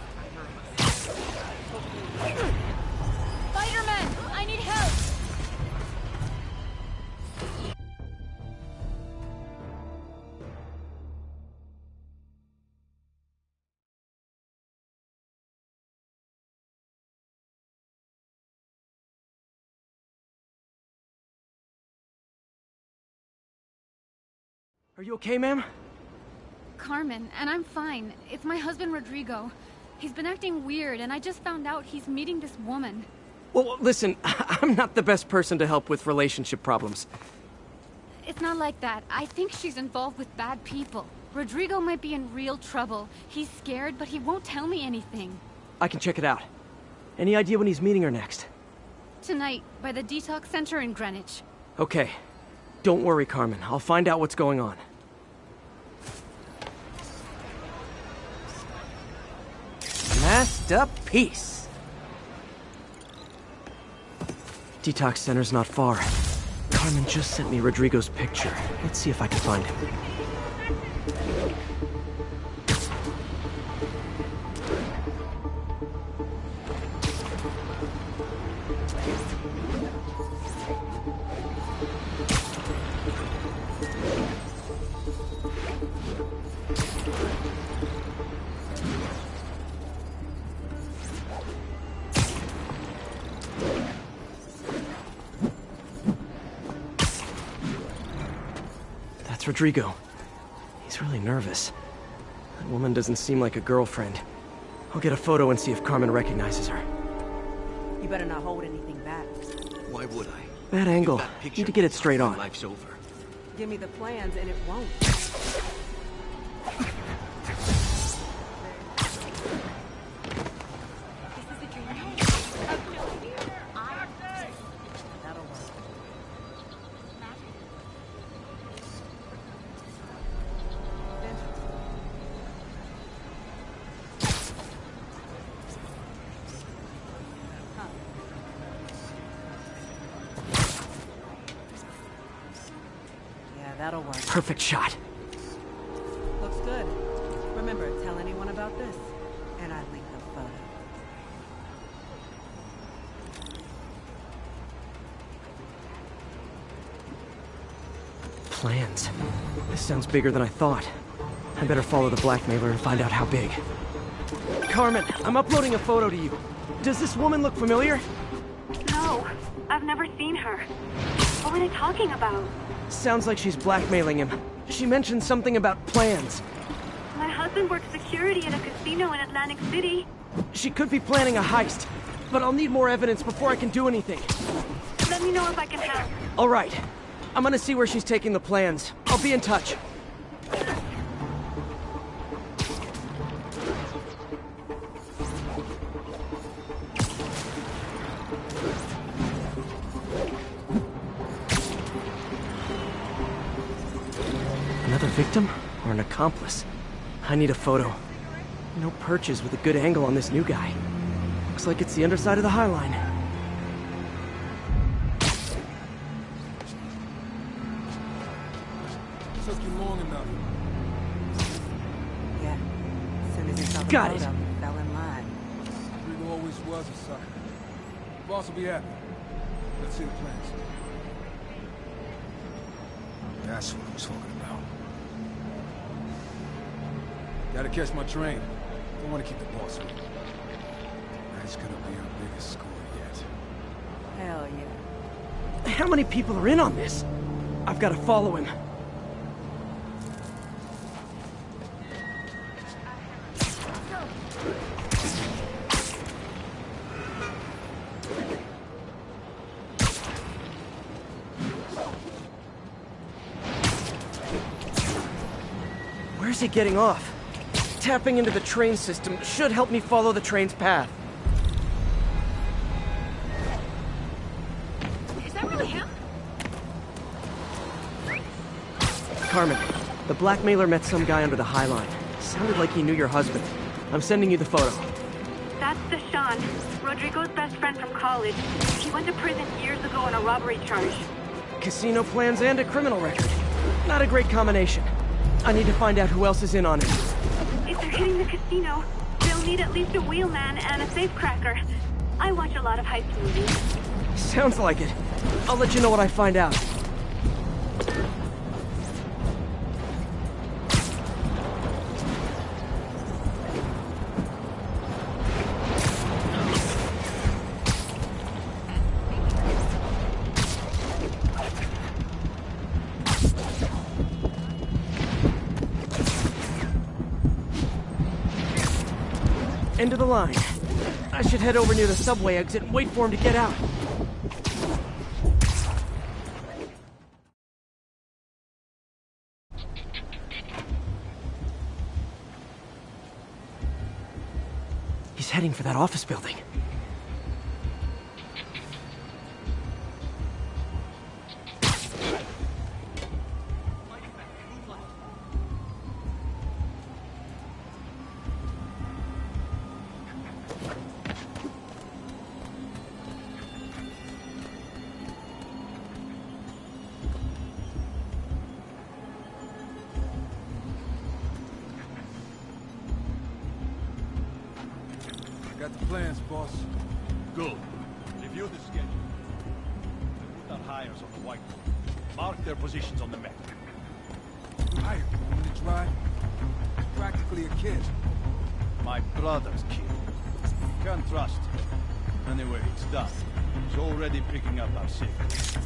Spider-Man, I need help! Are you okay, ma'am? Carmen, and I'm fine. It's my husband, Rodrigo. He's been acting weird, and I just found out he's meeting this woman. Well, listen, I'm not the best person to help with relationship problems. It's not like that. I think she's involved with bad people. Rodrigo might be in real trouble. He's scared, but he won't tell me anything. I can check it out. Any idea when he's meeting her next? Tonight, by the detox center in Greenwich. Okay. Don't worry, Carmen. I'll find out what's going on. Masterpiece. Detox center's not far. Carmen just sent me Rodrigo's picture. Let's see if I can find him. That's Rodrigo. He's really nervous. That woman doesn't seem like a girlfriend. I'll get a photo and see if Carmen recognizes her. You better not hold anything back. Why would I? Bad angle. Need to get it straight on. Life's over. Give me the plans and it won't. That'll work. Perfect shot. Looks good. Remember, tell anyone about this, and I link the photo. Plans. This sounds bigger than I thought. I better follow the blackmailer and find out how big. Carmen, I'm uploading a photo to you. Does this woman look familiar? No, I've never seen her. What were they talking about? Sounds like she's blackmailing him. She mentioned something about plans. My husband works security at a casino in Atlantic City. She could be planning a heist, but I'll need more evidence before I can do anything. Let me know if I can help. All right. I'm gonna see where she's taking the plans. I'll be in touch. Another victim or an accomplice? I need a photo. No perches with a good angle on this new guy. Looks like it's the underside of the High Line. Took you long enough. Yeah. As soon as he saw the Got photo, it. he fell in line. Rodrigo always was a sucker. Boss will be happy. Let's see the plans. That's what I'm talking about. Gotta catch my train. Don't want to keep the boss with me. That's gonna be our biggest score yet. Hell yeah. How many people are in on this? I've got to follow him. Where's he getting off? Tapping into the train system should help me follow the train's path. Is that really him? Carmen, the blackmailer met some guy under the High Line. Sounded like he knew your husband. I'm sending you the photo. That's Deshaun, Rodrigo's best friend from college. He went to prison years ago on a robbery charge. Casino plans and a criminal record. Not a great combination. I need to find out who else is in on it. If they're hitting the casino, they'll need at least a wheelman and a safecracker. I watch a lot of heist movies. Sounds like it. I'll let you know what I find out. End of the line. I should head over near the subway exit and wait for him to get out. He's heading for that office building. Got the plans, boss. Good. Review the schedule. We put our hires on the whiteboard. Mark their positions on the map. You hired the woman to drive? She's practically a kid. My brother's kid. You can't trust him. Anyway, it's done. He's already picking up our signals.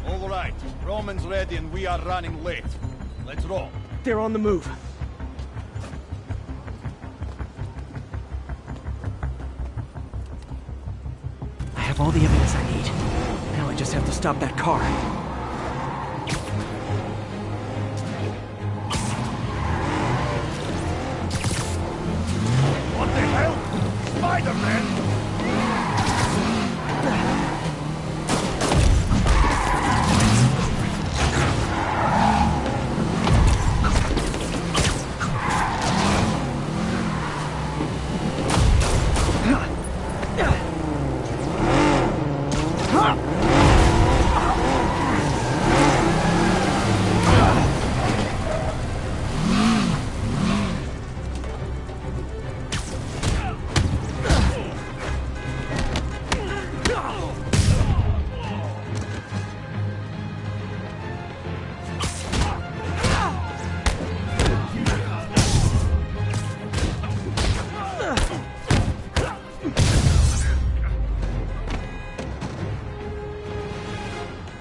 All right, Roman's ready and we are running late. Let's roll. They're on the move. I have all the evidence I need. Now I just have to stop that car. What the hell? Spider-Man!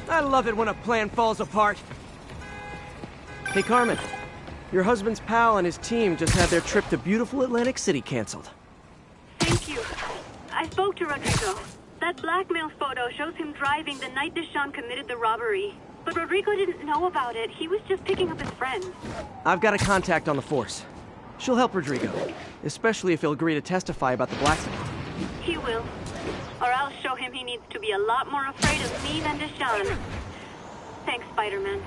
I love it when a plan falls apart. Hey, Carmen. Your husband's pal and his team just had their trip to beautiful Atlantic City canceled. Thank you. I spoke to Rodrigo. That blackmail photo shows him driving the night Deshawn committed the robbery. But Rodrigo didn't know about it. He was just picking up his friends. I've got a contact on the force. She'll help Rodrigo, especially if he'll agree to testify about the blacksmith. He will. Or I'll show him he needs to be a lot more afraid of me than Deshawn. Thanks, Spider-Man.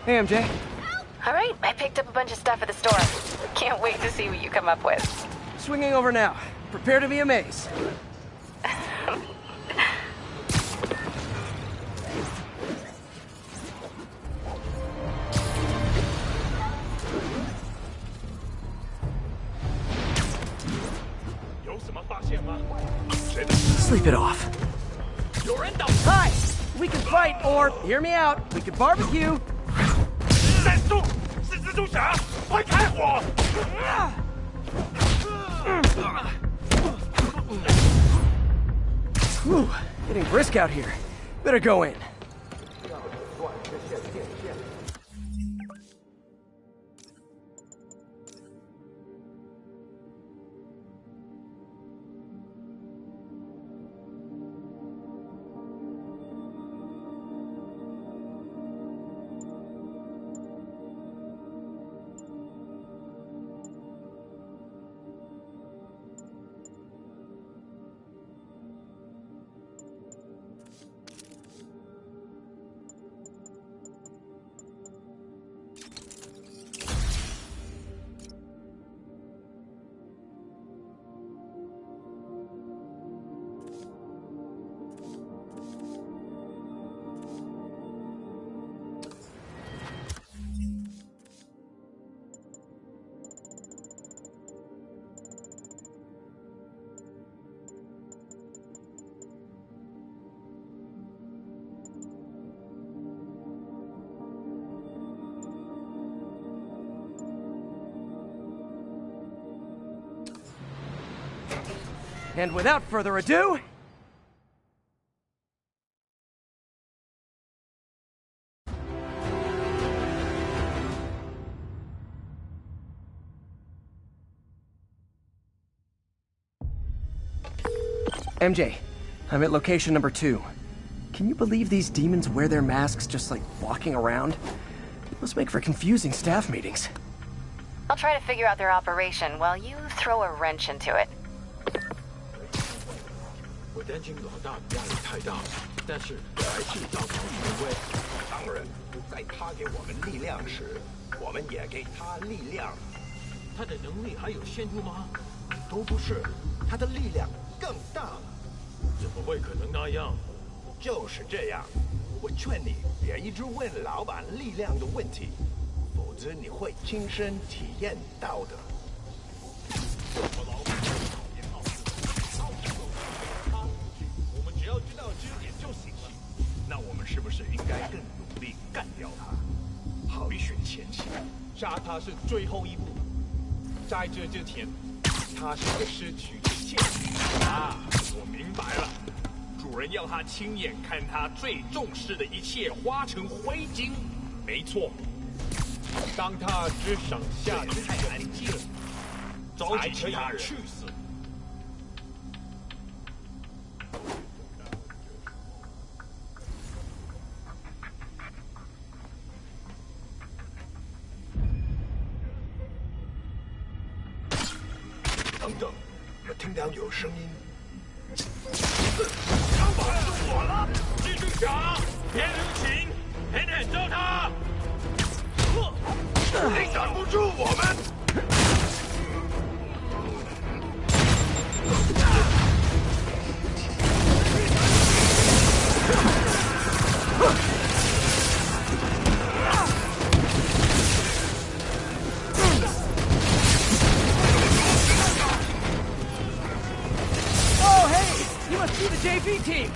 Hey, MJ. All right, I picked up a bunch of stuff at the store. Can't wait to see what you come up with. Swinging over now. Prepare to be amazed. Sleep it off. Hi! We can fight, or, hear me out, we could barbecue. Whew, getting brisk out here. Better go in. And without further ado... MJ, I'm at location number 2. Can you believe these demons wear their masks just like walking around? It must make for confusing staff meetings. I'll try to figure out their operation while you throw a wrench into it. 我担心老大压力太大，但是还是照常发挥。当然，在他给我们力量时，我们也给他力量。他的能力还有限度吗？都不是，他的力量更大了。怎么会可能那样？就是这样。我劝你别一直问老板力量的问题，否则你会亲身体验到的。我们只要知道支点就行了。那我们是不是应该更努力干掉他？好一选前期，杀他是最后一步。在这之前，他是会失去一切。啊，我明白了。主人要他亲眼看他最重视的一切化成灰烬。没错。当他只剩下太安静了，着急其他人去死。等等，我听到有声音。枪把是我了，继续抢，别留情，狠狠招他。你挡不住我们！Oh, hey! You must be the JV team!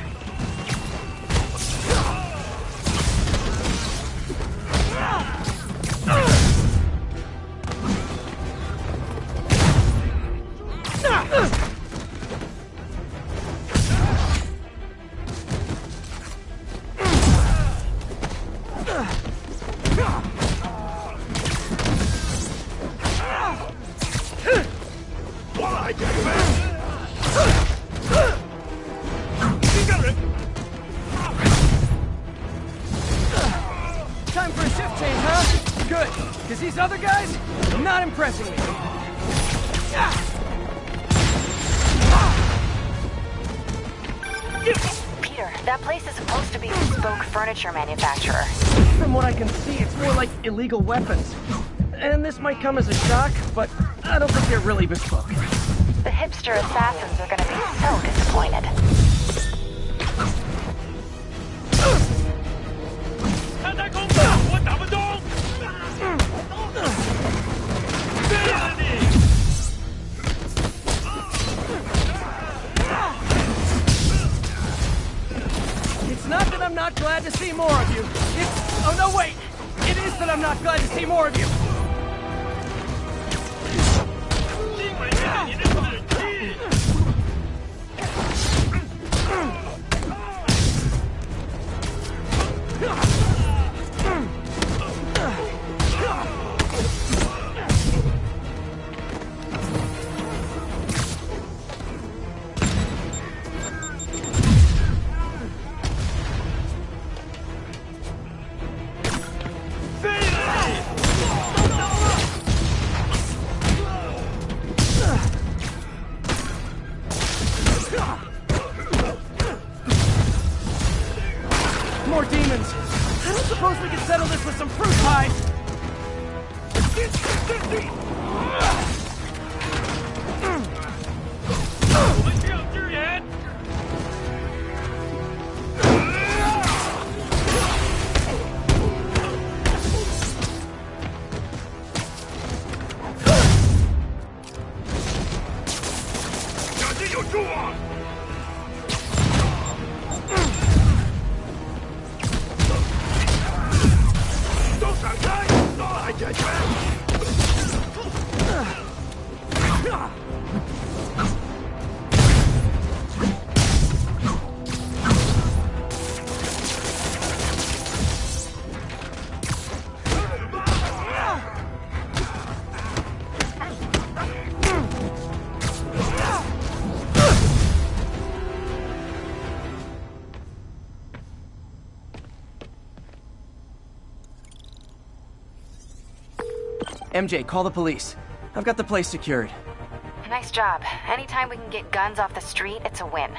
Time for a shift change, huh? Good, because these other guys are not impressing me. Peter, that place is supposed to be a bespoke furniture manufacturer. From what I can see, it's more like illegal weapons. And this might come as a shock, but I don't think they're really bespoke. The hipster assassins are gonna be so disappointed. 他在攻击，我打不动。对了你！ It's not that I'm not glad to see more of you. It's... Oh, no, wait! It is that I'm not glad to see more of you. 今晚是你的死期。 More demons. I don't suppose we can settle this with some fruit pies. 我们需要支援。小心有树啊！ 都闪开！都来解决！ MJ, call the police. I've got the place secured. Nice job. Anytime we can get guns off the street, it's a win.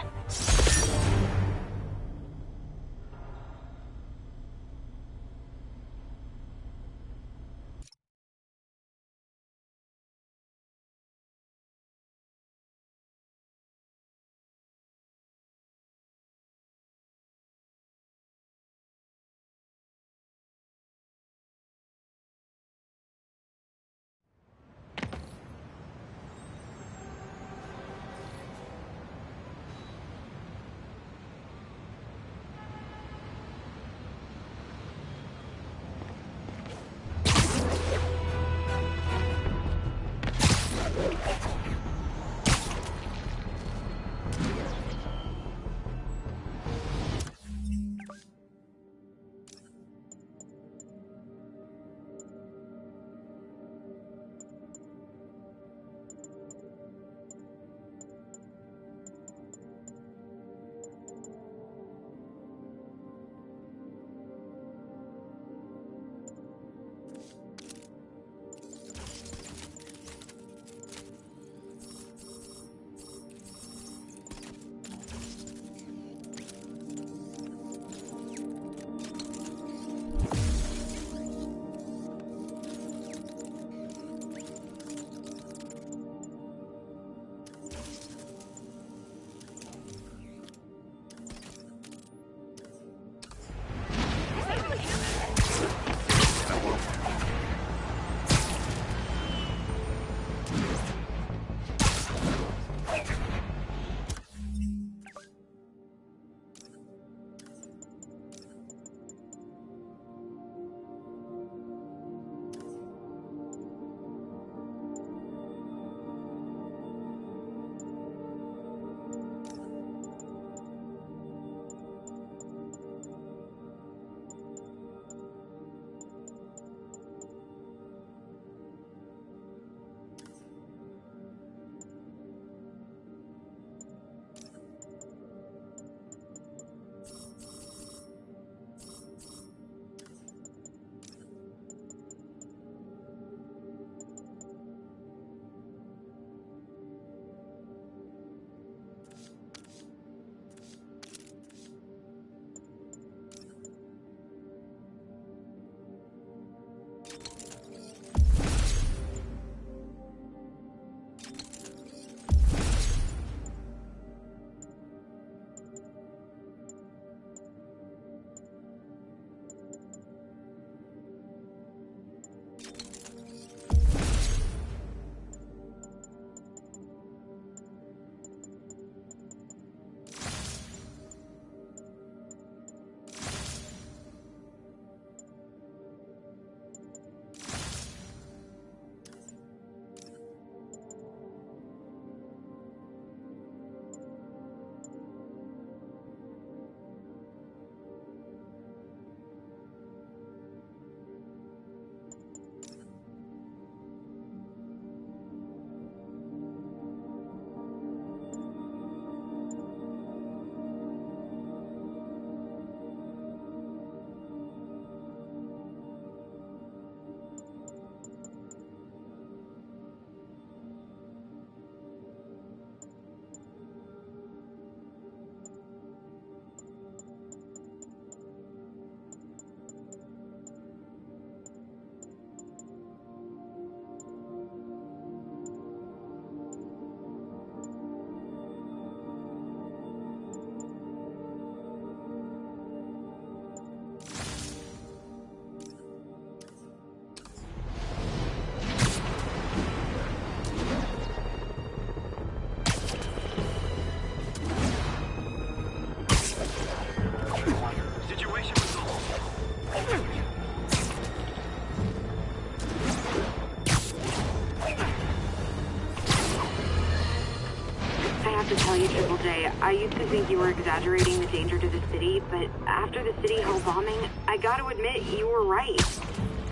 To tell you, Triple J, I used to think you were exaggerating the danger to the city, but after the City Hall bombing, I gotta admit, you were right.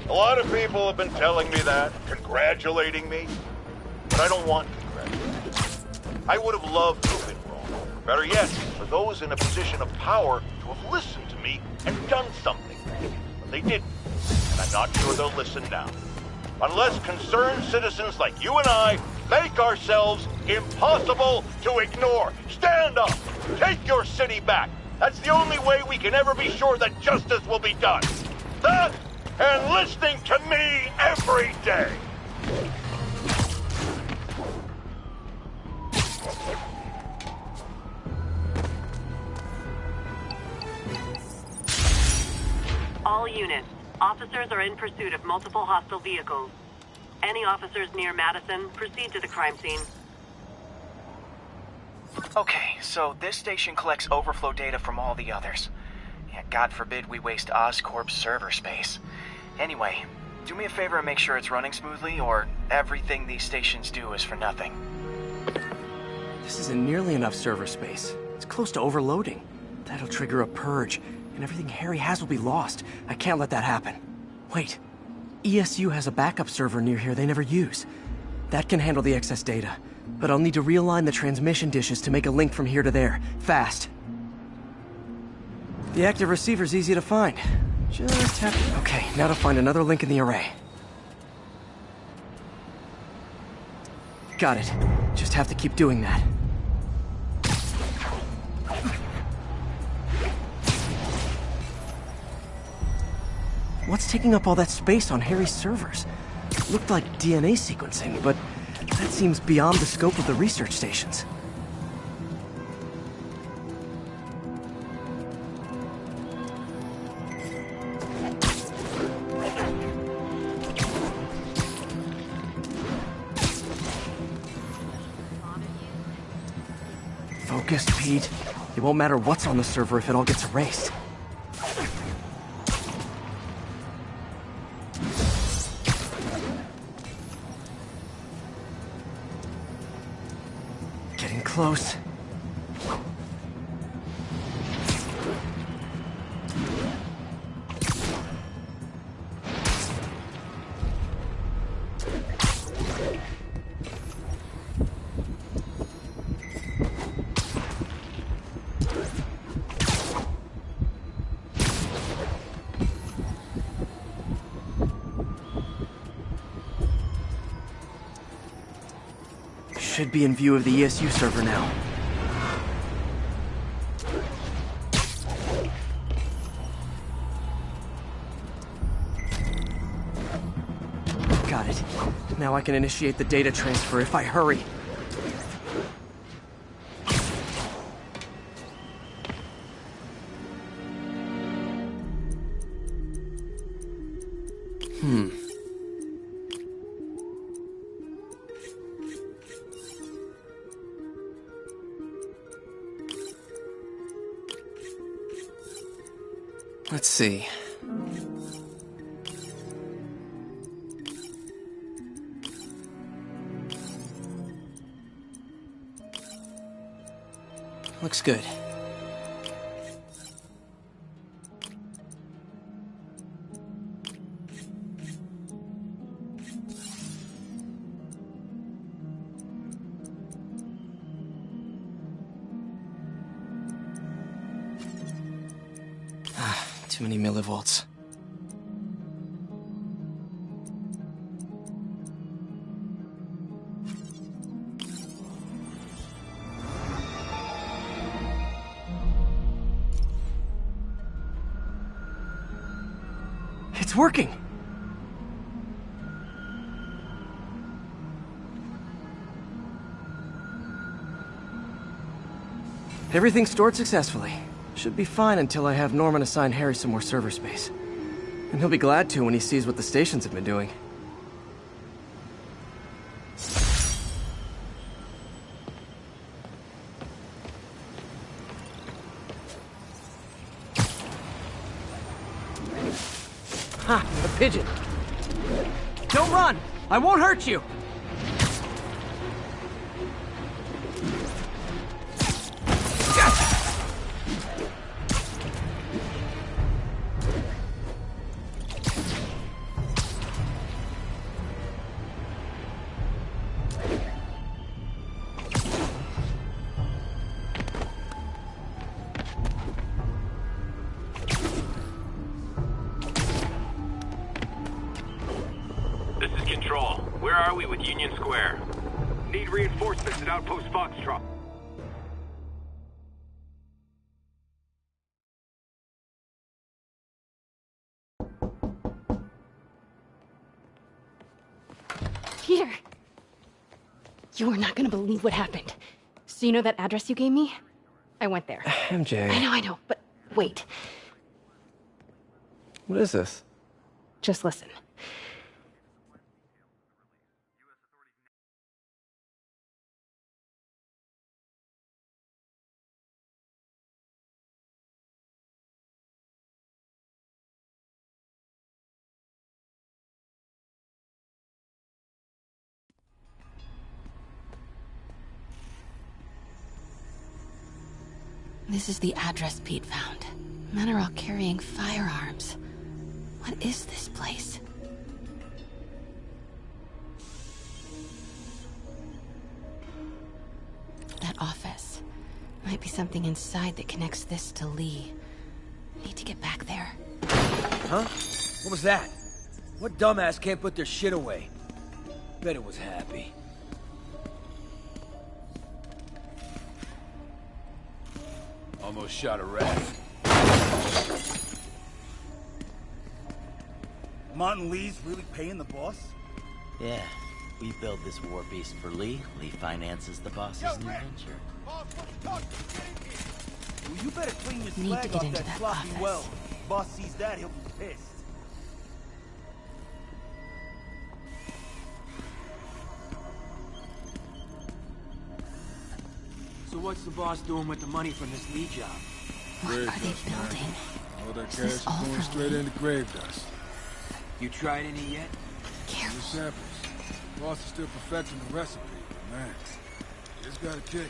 A lot of people have been telling me that, congratulating me, but I don't want congratulations. I would have loved to have been wrong. Better yet, for those in a position of power to have listened to me and done something. But they didn't, and I'm not sure they'll listen now. unless concerned citizens like you and I make ourselves impossible to ignore. Stand up! Take your city back! That's the only way we can ever be sure that justice will be done. That, and listening to me every day! All units. Officers are in pursuit of multiple hostile vehicles. Any officers near Madison, proceed to the crime scene. Okay, so this station collects overflow data from all the others. Yeah, God forbid we waste Oscorp's server space. Anyway, do me a favor and make sure it's running smoothly, or everything these stations do is for nothing. This isn't nearly enough server space. It's close to overloading. That'll trigger a purge, and everything Harry has will be lost. I can't let that happen. Wait. ESU has a backup server near here they never use. That can handle the excess data, but I'll need to realign the transmission dishes to make a link from here to there, fast. The active receiver's easy to find. Just have to... Okay, now to find another link in the array. Got it. Just have to keep doing that. What's taking up all that space on Harry's servers? Looked like DNA sequencing, but that seems beyond the scope of the research stations. Focus, Pete. It won't matter what's on the server if it all gets erased. Getting close. Should be in view of the ESU server now. Got it. Now I can initiate the data transfer if I hurry. Let's see. Looks good. Too many millivolts. It's working! Everything's stored successfully. Should be fine until I have Norman assign Harry some more server space. And he'll be glad to when he sees what the stations have been doing. Ha! A pigeon! Don't run! I won't hurt you! are we with Union Square? Need reinforcements at Outpost Foxtrot. Peter! You are not gonna believe what happened. So you know that address you gave me? I went there. MJ. I know, but wait. What is this? Just listen. This is the address Pete found. Men are all carrying firearms. What is this place? That office. Might be something inside that connects this to Lee. Need to get back there. Huh? What was that? What dumbass can't put their shit away? Bet it was Happy. Almost shot a rat. Martin Lee's really paying the boss? Yeah. We build this war beast for Lee. Lee finances the boss's new venture. Well, you better clean your Need to slag get off into that that sloppy office. well. Boss sees that, he'll be pissed. So what's the boss doing with the money from this Lee job? What are they building? All that Is cash this is all going for straight Lee? into grave dust. You tried any yet? New samples. Boss is still perfecting the recipe, but man, it's got a kick.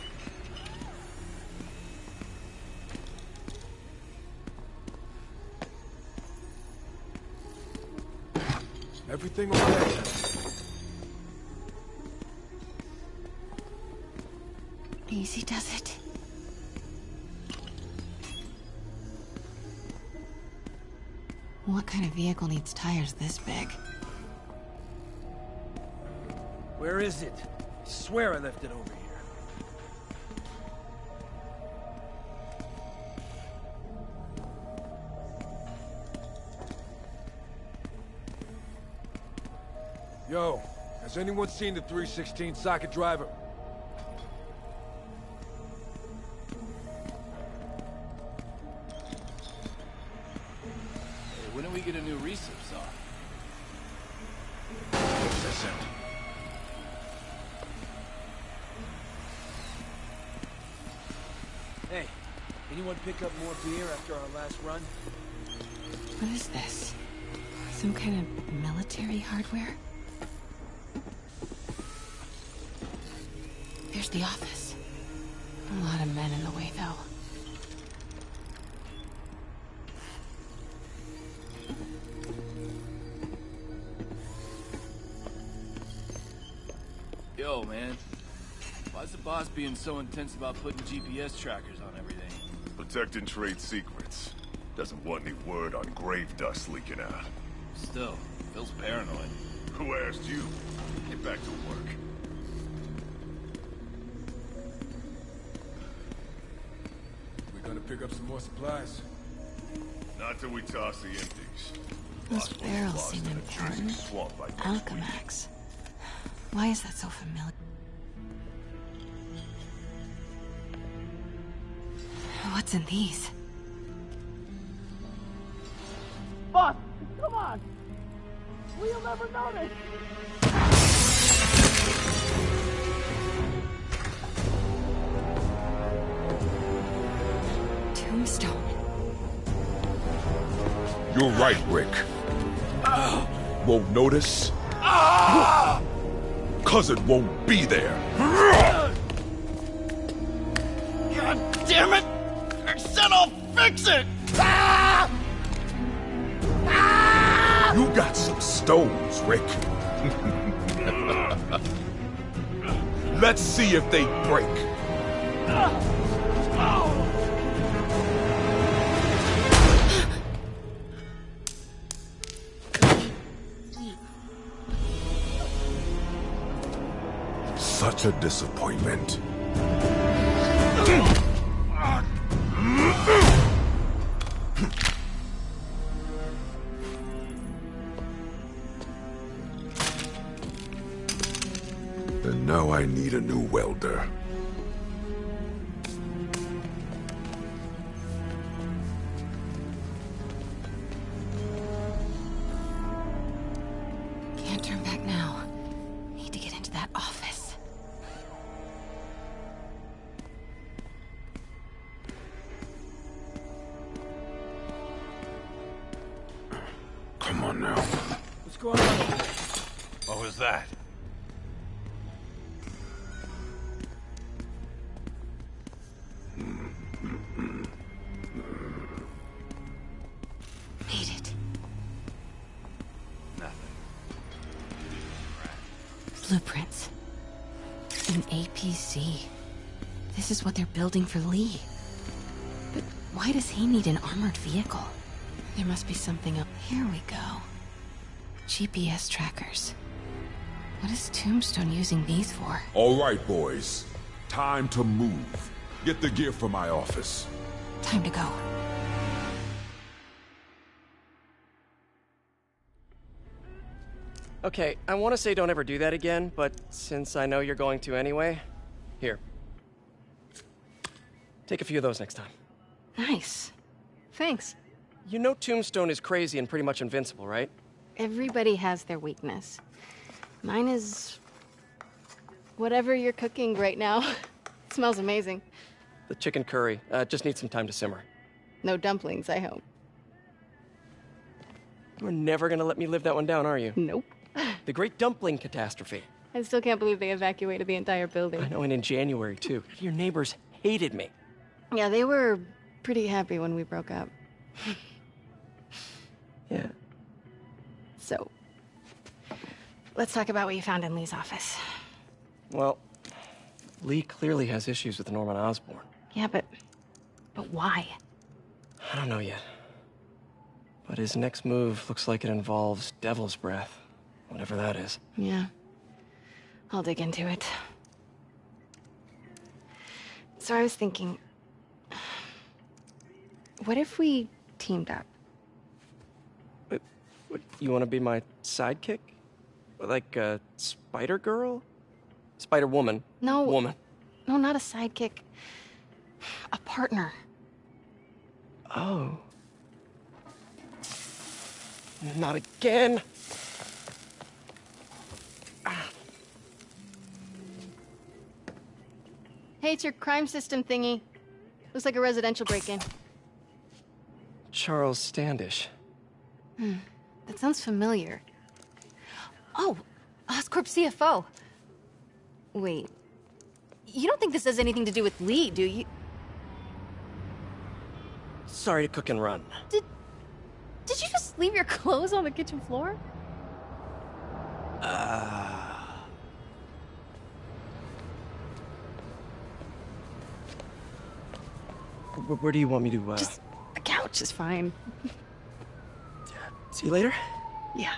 Everything okay? Easy does it. What kind of vehicle needs tires this big? Where is it? I swear I left it over here. Yo, has anyone seen the 316 socket driver? Hey, when do we get a new research saw? That's empty. Hey, anyone pick up more beer after our last run? What is this? Some kind of military hardware? There's the office. A lot of men in the way, though. Yo, man. Why's the boss being so intense about putting GPS trackers on everything? Protecting trade secrets. Doesn't want any word on grave dust leaking out. Still, feels paranoid. Who asked you? Get back to work. We're gonna pick up some more supplies. Not till we toss the empties. Those barrels seem important. Alchemax. Why is that so familiar? What's in these? Boss, come on! We'll never notice! Tombstone. You're right, Rick. Won't notice? Cause it won't be there. God damn it! I said I'll fix it! You got some stones, Rick. Let's see if they break. such a disappointment. And now I need a new welder. Can't turn back now. Need to get into that office. Come on now. What's going on? What was that? Made it. Blueprints. An APC. This is what they're building for Lee. But why does he need an armored vehicle? There must be something up. Here we go. GPS trackers. What is Tombstone using these for? All right, boys. Time to move. Get the gear from my office. Time to go. Okay, I want to say don't ever do that again, but since I know you're going to anyway, here. Take a few of those next time. Nice. Thanks. You know Tombstone is crazy and pretty much invincible, right? Everybody has their weakness. Mine is... whatever you're cooking right now. It smells amazing. The chicken curry. Just needs some time to simmer. No dumplings, I hope. You're never gonna let me live that one down, are you? Nope. The Great Dumpling Catastrophe. I still can't believe they evacuated the entire building. I know, and in January, too. Your neighbors hated me. Yeah, they were pretty happy when we broke up. Yeah. So, let's talk about what you found in Lee's office. Well, Lee clearly has issues with Norman Osborn. Yeah, but why? I don't know yet. But his next move looks like it involves Devil's Breath. Whatever that is. Yeah. I'll dig into it. So I was thinking... what if we teamed up? What, you want to be my sidekick? Like a Spider Girl? Spider Woman? No. Woman. No, not a sidekick. A partner. Oh. Not again. Hey, it's your crime system thingy. Looks like a residential break-in. Charles Standish. That sounds familiar. Oh, Oscorp CFO. Wait. You don't think this has anything to do with Lee, do you? Sorry to cook and run. Did you just leave your clothes on the kitchen floor? Where do you want me to, Just a couch is fine. See you later? Yeah.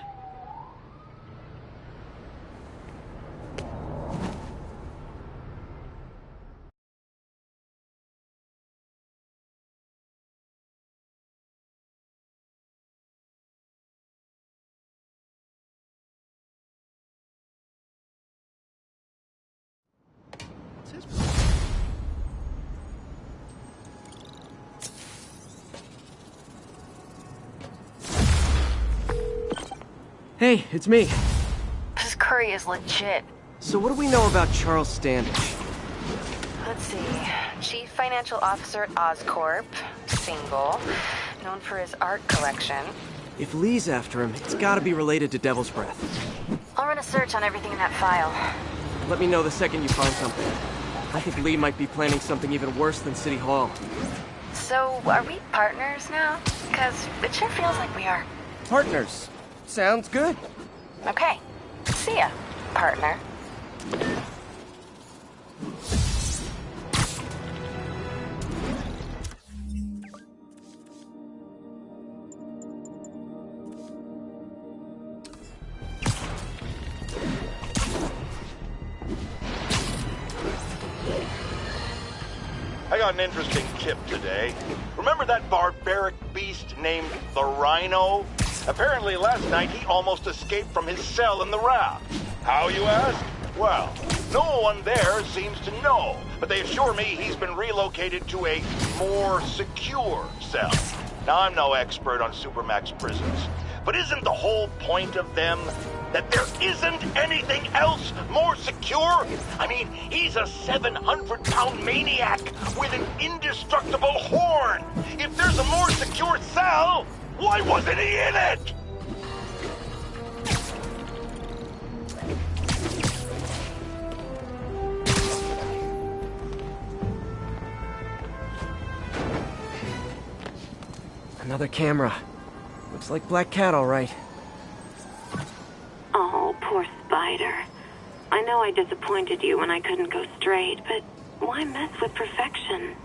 Hey, it's me. This curry is legit. So what do we know about Charles Standish? Let's see. Chief Financial Officer at Oscorp. Single. Known for his art collection. If Lee's after him, it's gotta be related to Devil's Breath. I'll run a search on everything in that file. Let me know the second you find something. I think Lee might be planning something even worse than City Hall. So, are we partners now? Because it sure feels like we are. Partners. Sounds good. Okay. See ya, partner. I got an interesting tip today. Remember that barbaric beast named the Rhino? Apparently last night he almost escaped from his cell in the raft. How, you ask? Well, no one there seems to know, but they assure me he's been relocated to a more secure cell. Now, I'm no expert on Supermax prisons, but isn't the whole point of them that there isn't anything else more secure? I mean, he's a 700-pound maniac with an indestructible horn. If there's a more secure cell, why wasn't he in it? Another camera. Looks like Black Cat, all right. Oh, poor Spider. I know I disappointed you when I couldn't go straight, but why mess with perfection?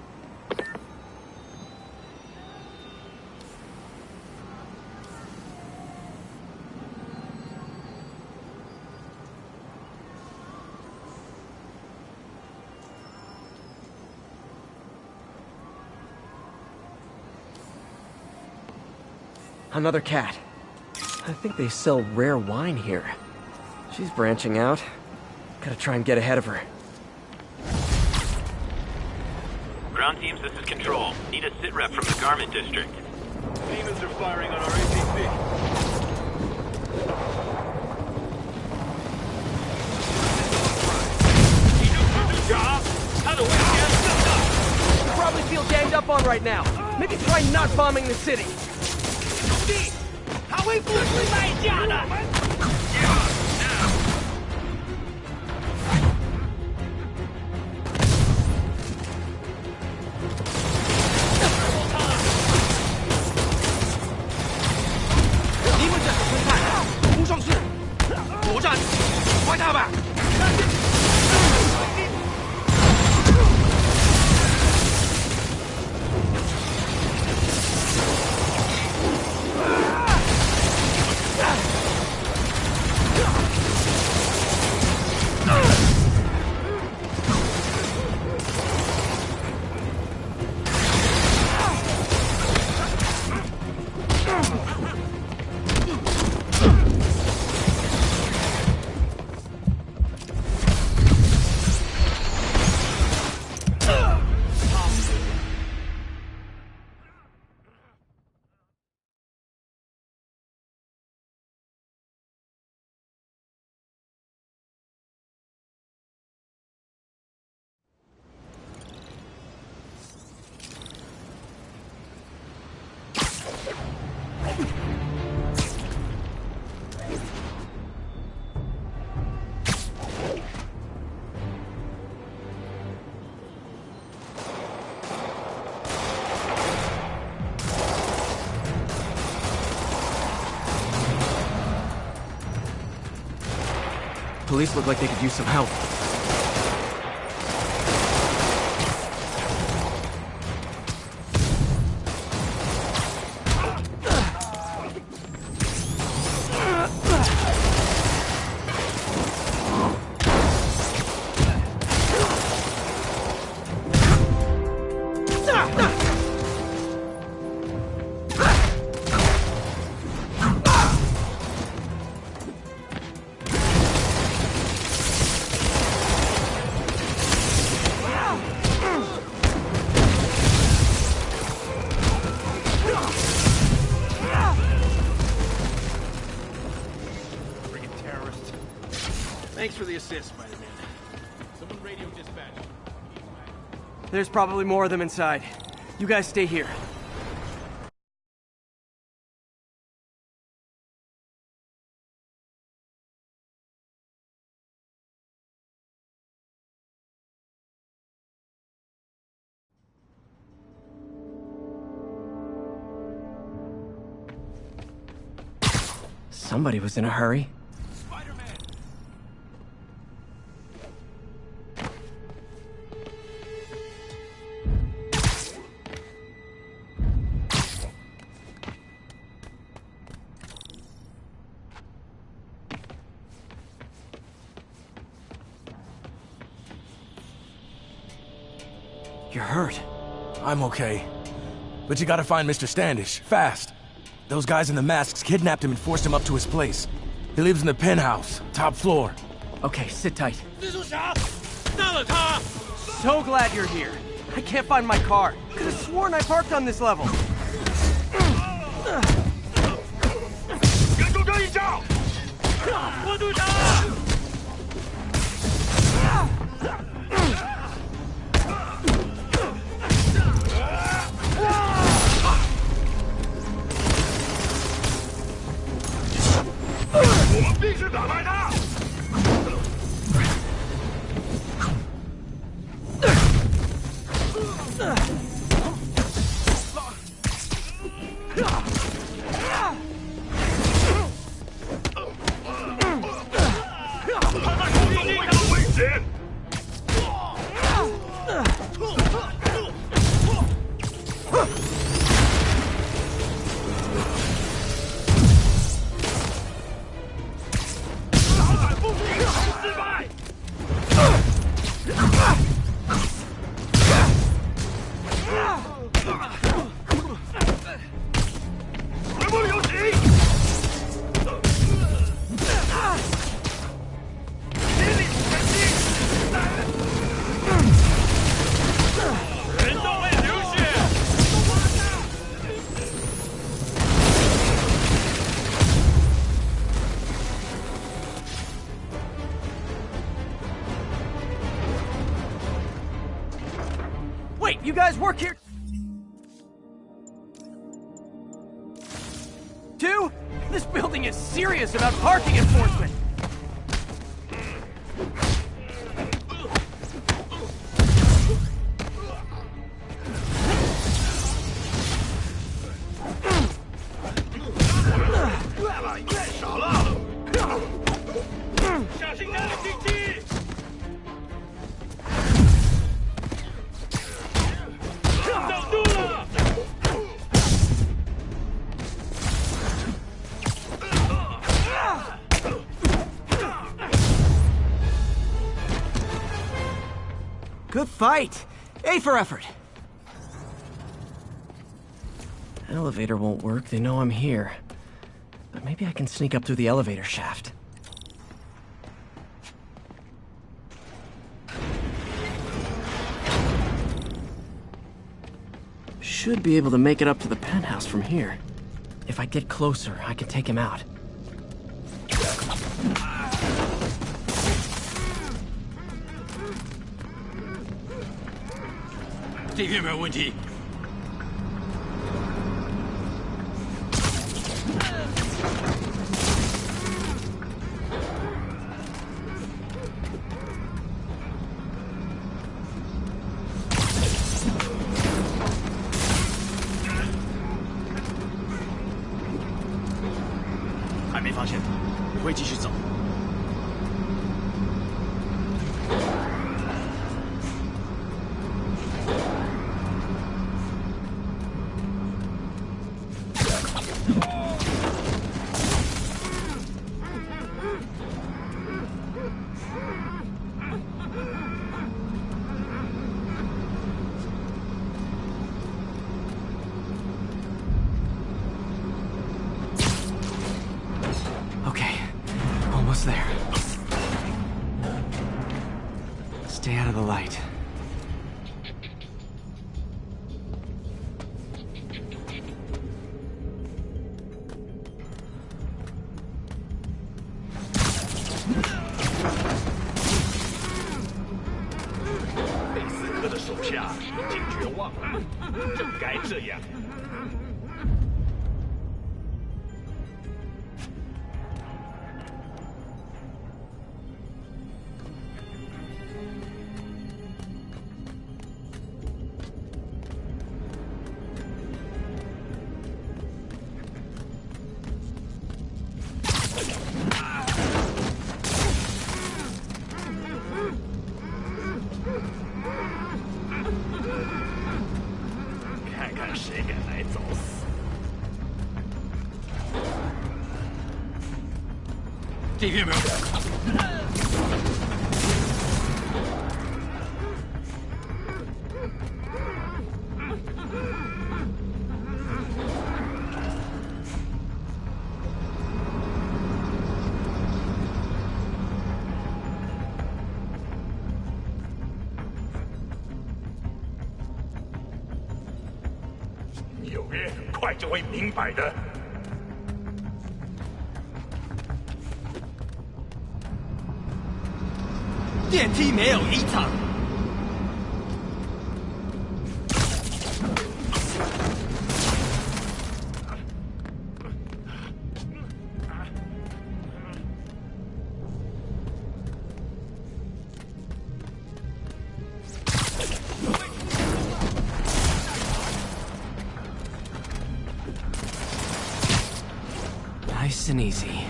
Another cat. I think they sell rare wine here. She's branching out. Gotta try and get ahead of her. Ground teams, this is Control. Need a sitrep from the Garment District. Demons are firing on our APC. You probably feel ganged up on right now. Maybe try not bombing the city. 他会不会卖价的？ 敌们战术推派，攻上去，搏战，快他吧！ Police look like they could use some help. Thanks for the assist, Spider-Man. Someone radio dispatch. There's probably more of them inside. You guys stay here. Somebody was in a hurry. You're hurt. I'm okay. But you gotta find Mr. Standish, fast. Those guys in the masks kidnapped him and forced him up to his place. He lives in the penthouse, top floor. Okay, sit tight. So glad you're here. I can't find my car. Could have sworn I parked on this level. Wait, you guys work here too? This building is serious about parking enforcement. Good fight. A for effort. Elevator won't work. They know I'm here. But maybe I can sneak up through the elevator shaft. Should be able to make it up to the penthouse from here. If I get closer, I can take him out. 这片没有问题。还没发现他，我会继续走。 Okay, almost there. Stay out of the light. 快就会明白的。电梯没有异常。Nice and easy.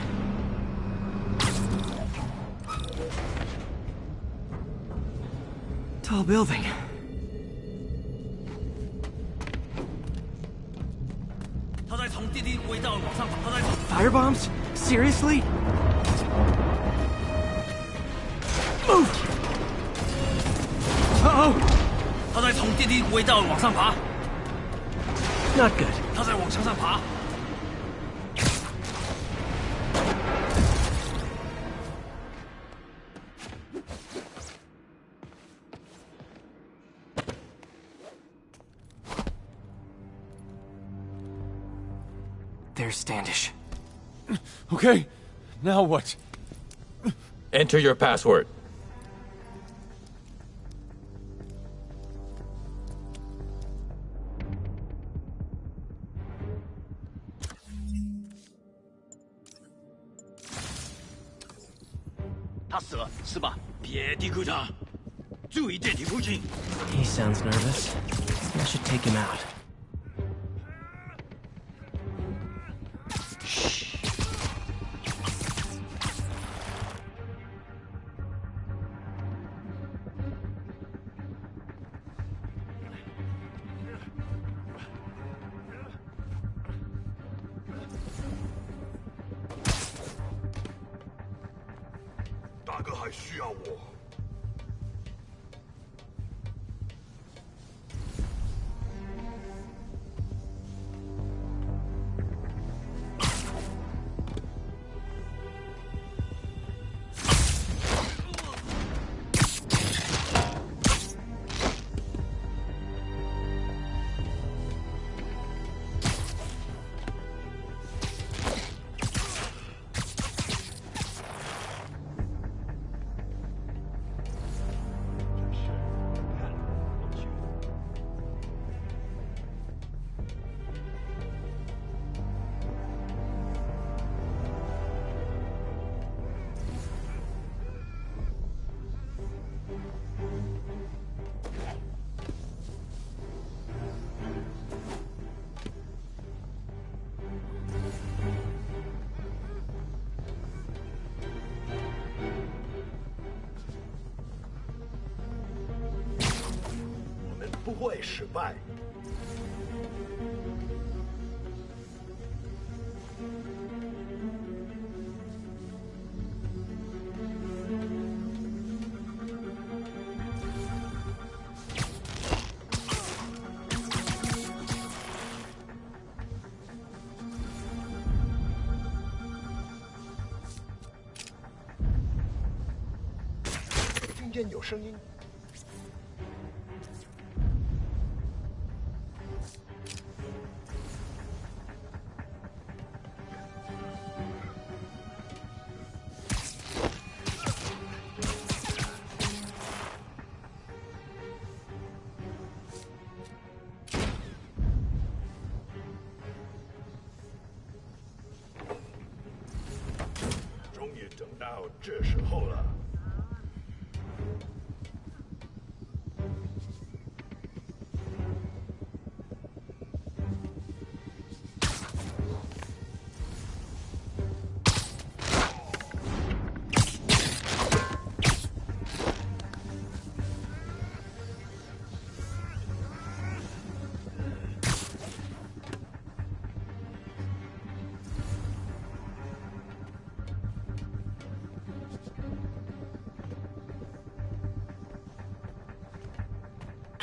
Tall building. Firebombs? Seriously? Move! Uh-oh! 他在从电梯轨道往上爬。 Not good. 他在往墙上爬。 There's Standish. Okay, now what? Enter your password. He sounds nervous. I should take him out.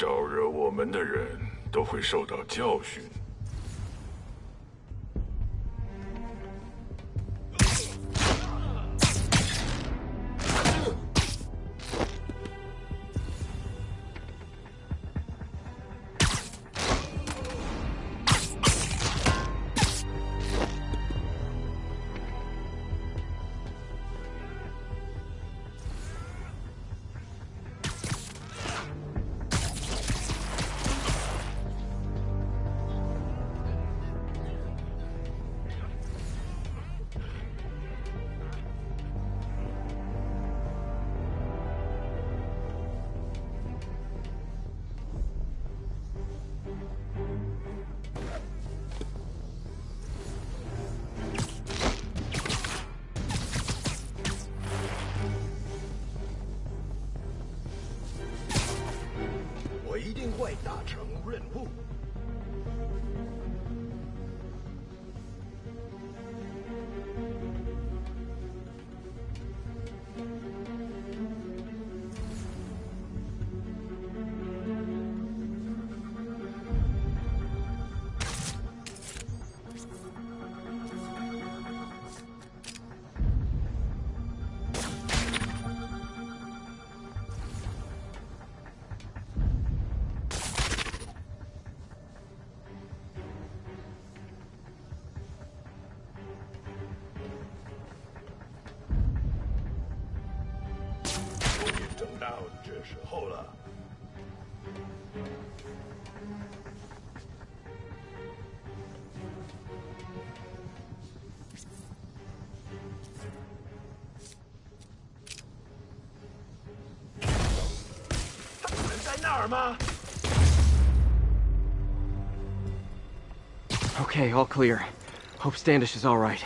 招惹我们的人都会受到教训。快达成任务。正到这时候了。他们在那儿吗？ Okay, all clear. Hope Standish is all right.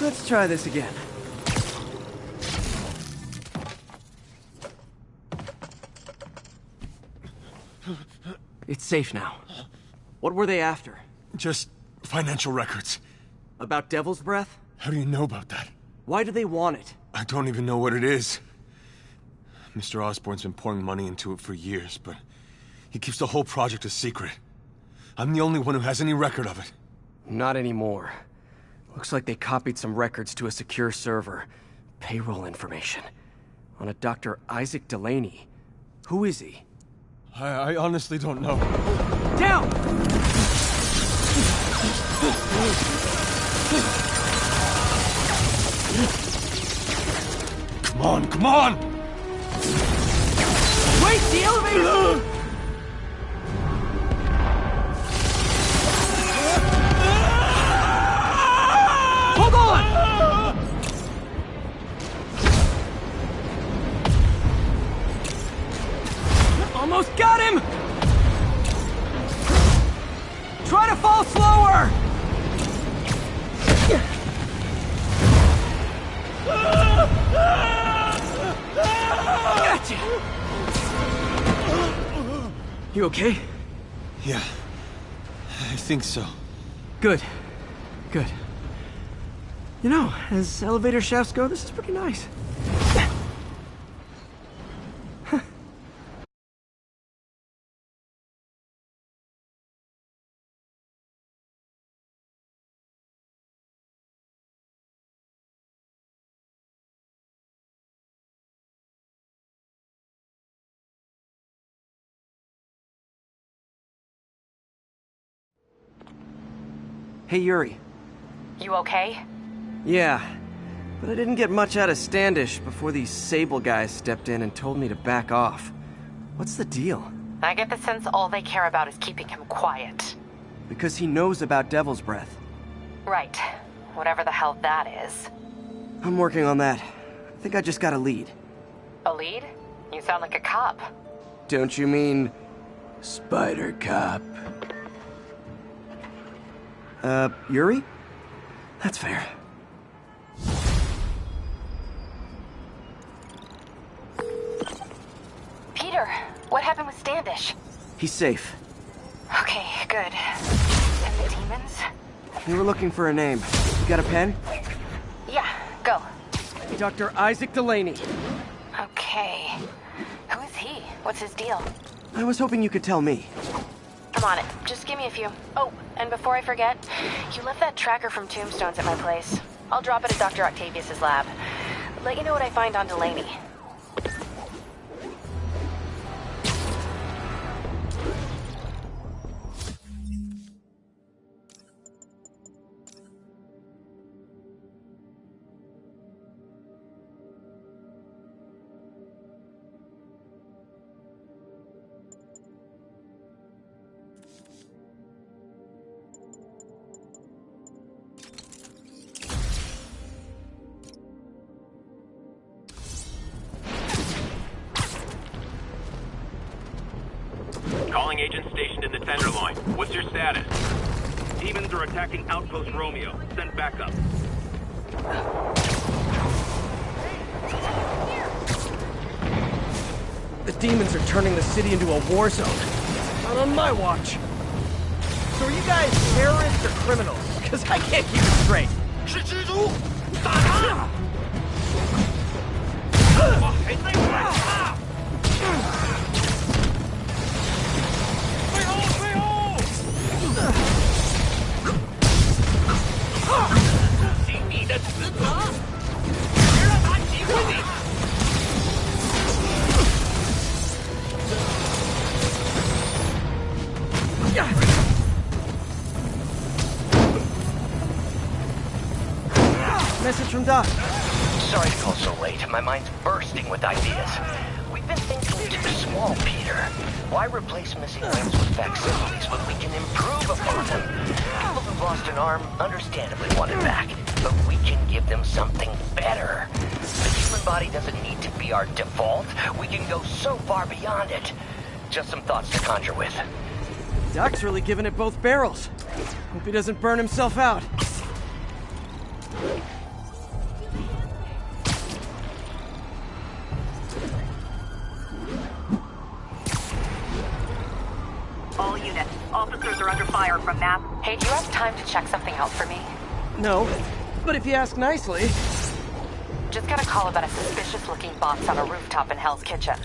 Let's try this again. It's safe now. What were they after? Just financial records. About Devil's Breath? How do you know about that? Why do they want it? I don't even know what it is. Mr. Osborn's been pouring money into it for years, but he keeps the whole project a secret. I'm the only one who has any record of it. Not anymore. Looks like they copied some records to a secure server. Payroll information. On a Dr. Isaac Delaney. Who is he? I honestly don't know. Down! Come on, come on! Wait, the elevator! Hold on! Almost got him! Try to fall slower! Gotcha! You okay? Yeah, I think so. Good. Good. You know, as elevator shafts go, this is pretty nice. Hey, Yuri. You okay? Yeah, but I didn't get much out of Standish before these Sable guys stepped in and told me to back off. What's the deal? I get the sense all they care about is keeping him quiet. Because he knows about Devil's Breath. Right. Whatever the hell that is. I'm working on that. I think I just got a lead. A lead? You sound like a cop. Don't you mean... Spider Cop? Yuri? That's fair. Peter, what happened with Standish? He's safe. Okay, good. And the demons? We were looking for a name. You got a pen? Yeah, go. Dr. Isaac Delaney. Okay. Who is he? What's his deal? I was hoping you could tell me. I'm on it. Just give me a few. Oh, and before I forget, you left that tracker from Tombstones at my place. I'll drop it at Dr. Octavius's lab. Let you know what I find on Delaney. Calling agent stationed in the Tenderloin. What's your status? Demons are attacking Outpost Romeo. Send backup. The demons are turning the city into a war zone. Not on my watch. So are you guys terrorists or criminals? Because I can't keep it straight. 是蜘蛛，打他！我还在管他！退后，退后！负起你的职责，别让他击溃你。 Message from Doc. Sorry to call so late. My mind's bursting with ideas. We've been thinking too small, Peter. Why replace missing limbs with facsimiles when we can improve upon them? People who've lost an arm understandably want it back, but we can give them something better. The human body doesn't need to be our default. We can go so far beyond it. Just some thoughts to conjure with. Doc's really giving it both barrels. Hope he doesn't burn himself out. All units, officers are under fire from mass. Hey, do you have time to check something out for me? No, but if you ask nicely. Just got a call about a suspicious-looking box on a rooftop in Hell's Kitchen.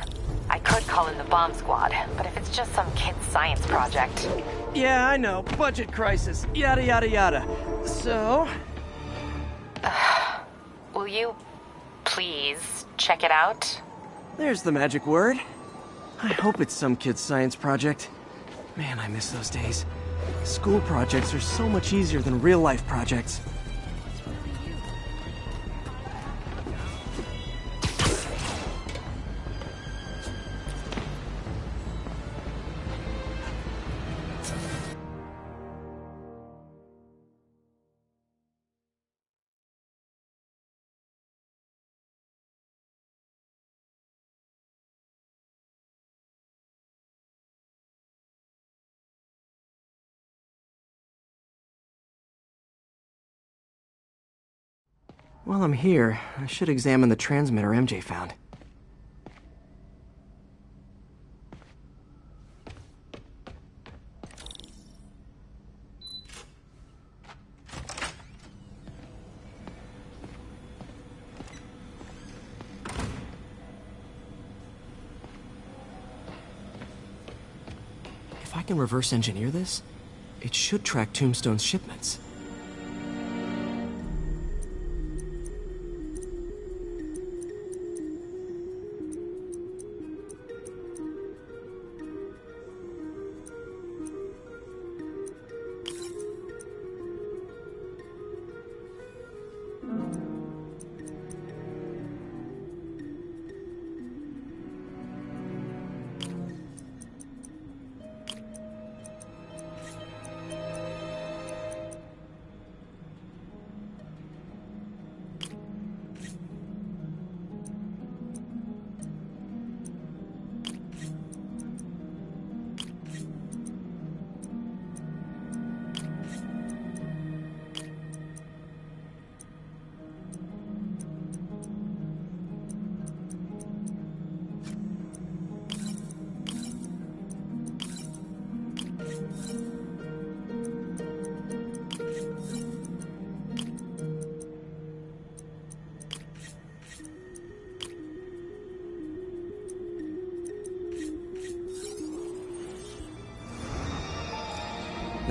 I could call in the bomb squad, but if it's just some kid's science project... Yeah, I know. Budget crisis. Yada, yada, yada. So... will you please check it out? There's the magic word. I hope it's some kid's science project. Man, I miss those days. School projects are so much easier than real-life projects. While I'm here, I should examine the transmitter MJ found. If I can reverse engineer this, it should track Tombstone's shipments.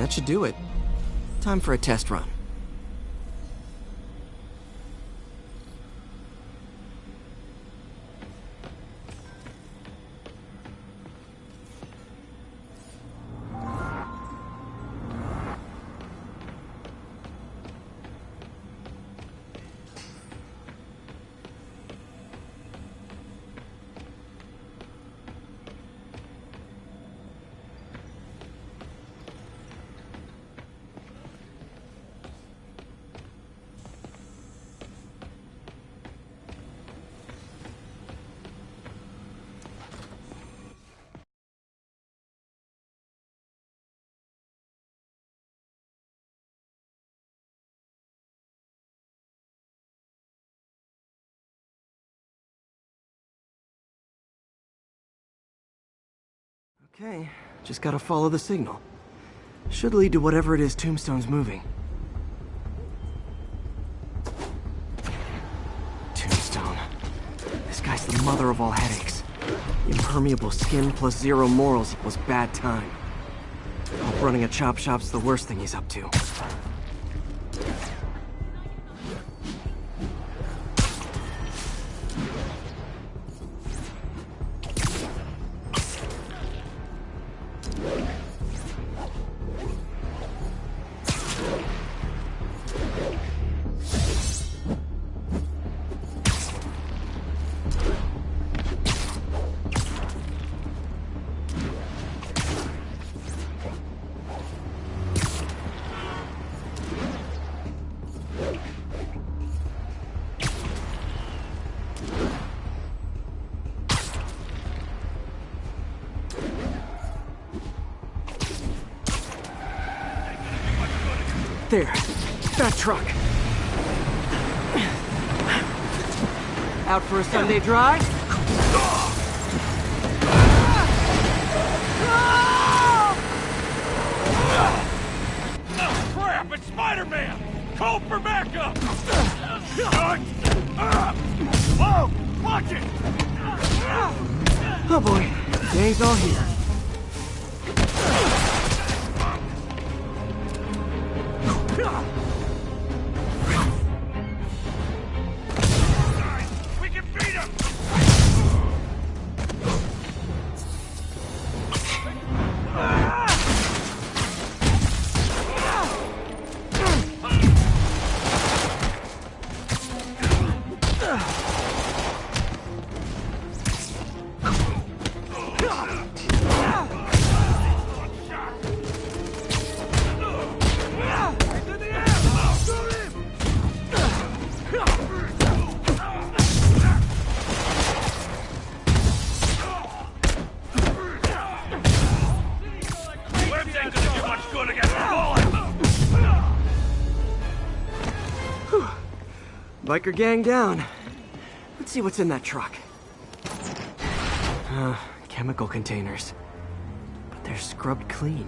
That should do it. Time for a test run. Okay, just gotta follow the signal. Should lead to whatever it is Tombstone's moving. Tombstone. This guy's the mother of all headaches. Impermeable skin plus zero morals equals bad time. Hope running a chop shop's the worst thing he's up to. There. That truck. Out for a Sunday drive? Crap! It's Spider-Man! Call for backup! Whoa! Watch it! Oh boy. Gang's all here. We can beat him! Biker gang down. Let's see what's in that truck. Chemical containers. But they're scrubbed clean.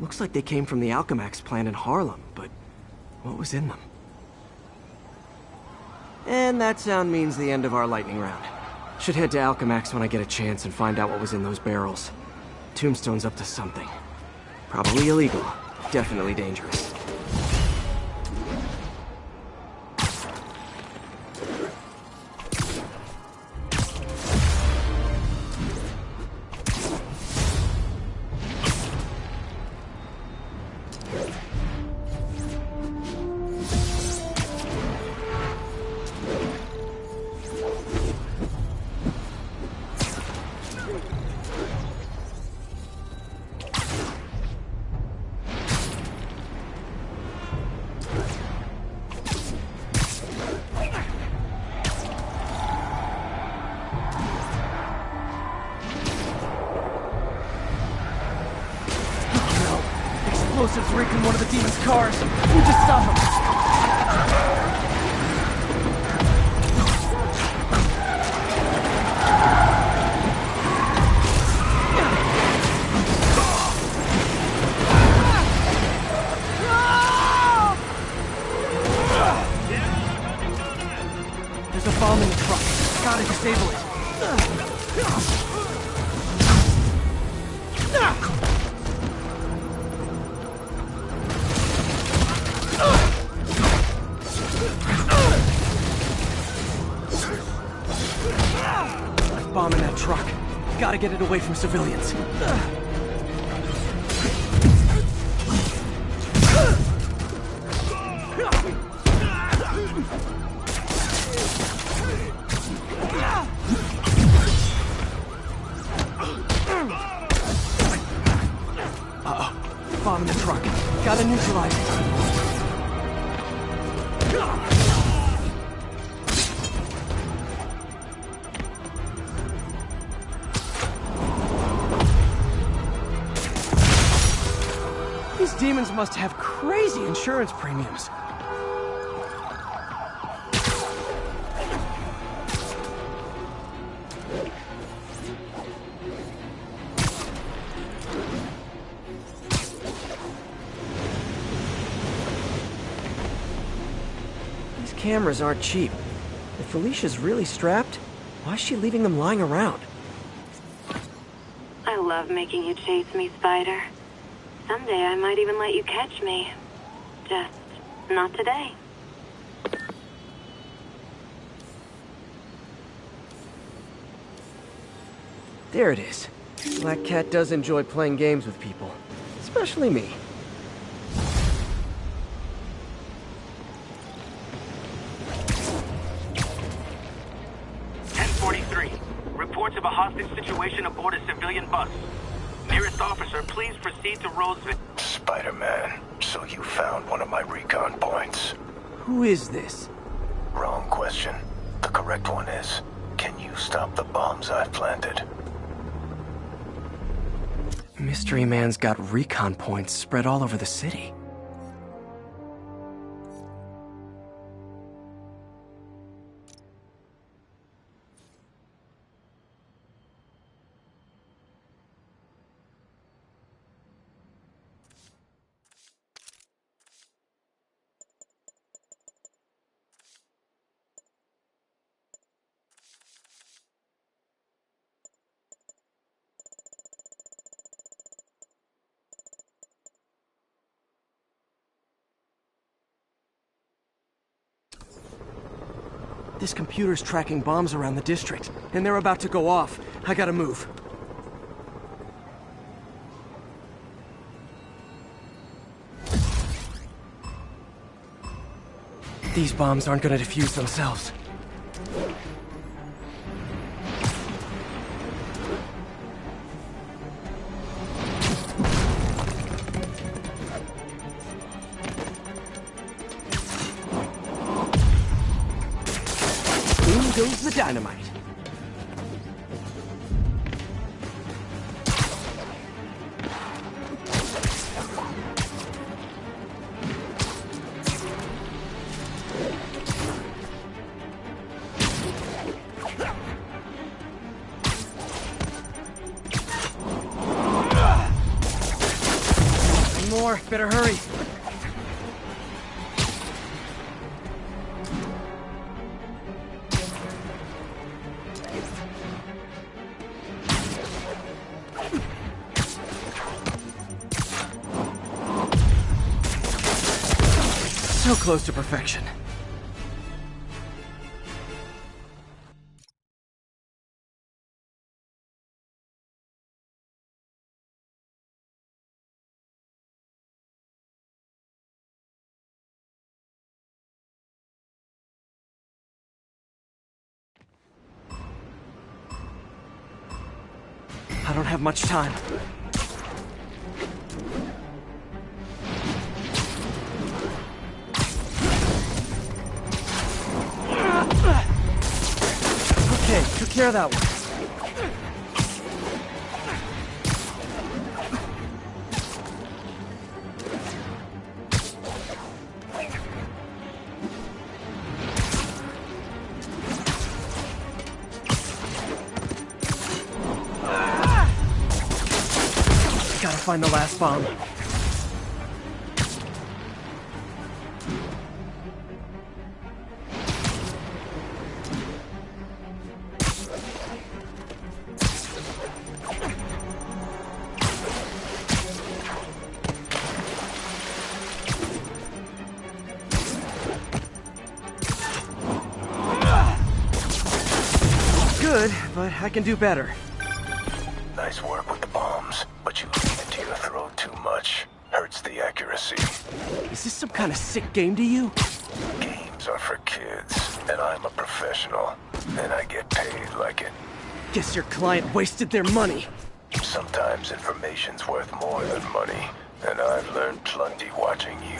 Looks like they came from the Alchemax plant in Harlem, but what was in them? And that sound means the end of our lightning round. Should head to Alchemax when I get a chance and find out what was in those barrels. Tombstone's up to something. Probably illegal. Definitely dangerous. Explosives rigged in one of the demon's cars. We just stop him. There's a bomb in the truck. Gotta disable it. Gotta get it away from civilians. Uh-oh. Bomb in the truck. Gotta neutralize it. These demons must have crazy insurance premiums. These cameras aren't cheap. If Felicia's really strapped, why is she leaving them lying around? I love making you chase me, Spider. Someday I might even let you catch me. Just not today. There it is. Black Cat does enjoy playing games with people. Especially me. Reports of a hostage situation aboard a civilian bus. Nearest officer, please proceed to Roseville. Spider-Man, so you found one of my recon points. Who is this? Wrong question. The correct one is, can you stop the bombs I've planted? Mystery Man's got recon points spread all over the city. This computer's tracking bombs around the district, and they're about to go off. I gotta move. These bombs aren't gonna defuse themselves. Goes the dynamite. One more, better hurry. So close to perfection. I don't have much time. Okay, took care of that one. Gotta find the last bomb. Good, but I can do better. Nice work with the bombs, but you lean into your throat too much. Hurts the accuracy. Is this some kind of sick game to you? Games are for kids, and I'm a professional, and I get paid like it. Guess your client wasted their money. Sometimes information's worth more than money, and I've learned plenty watching you.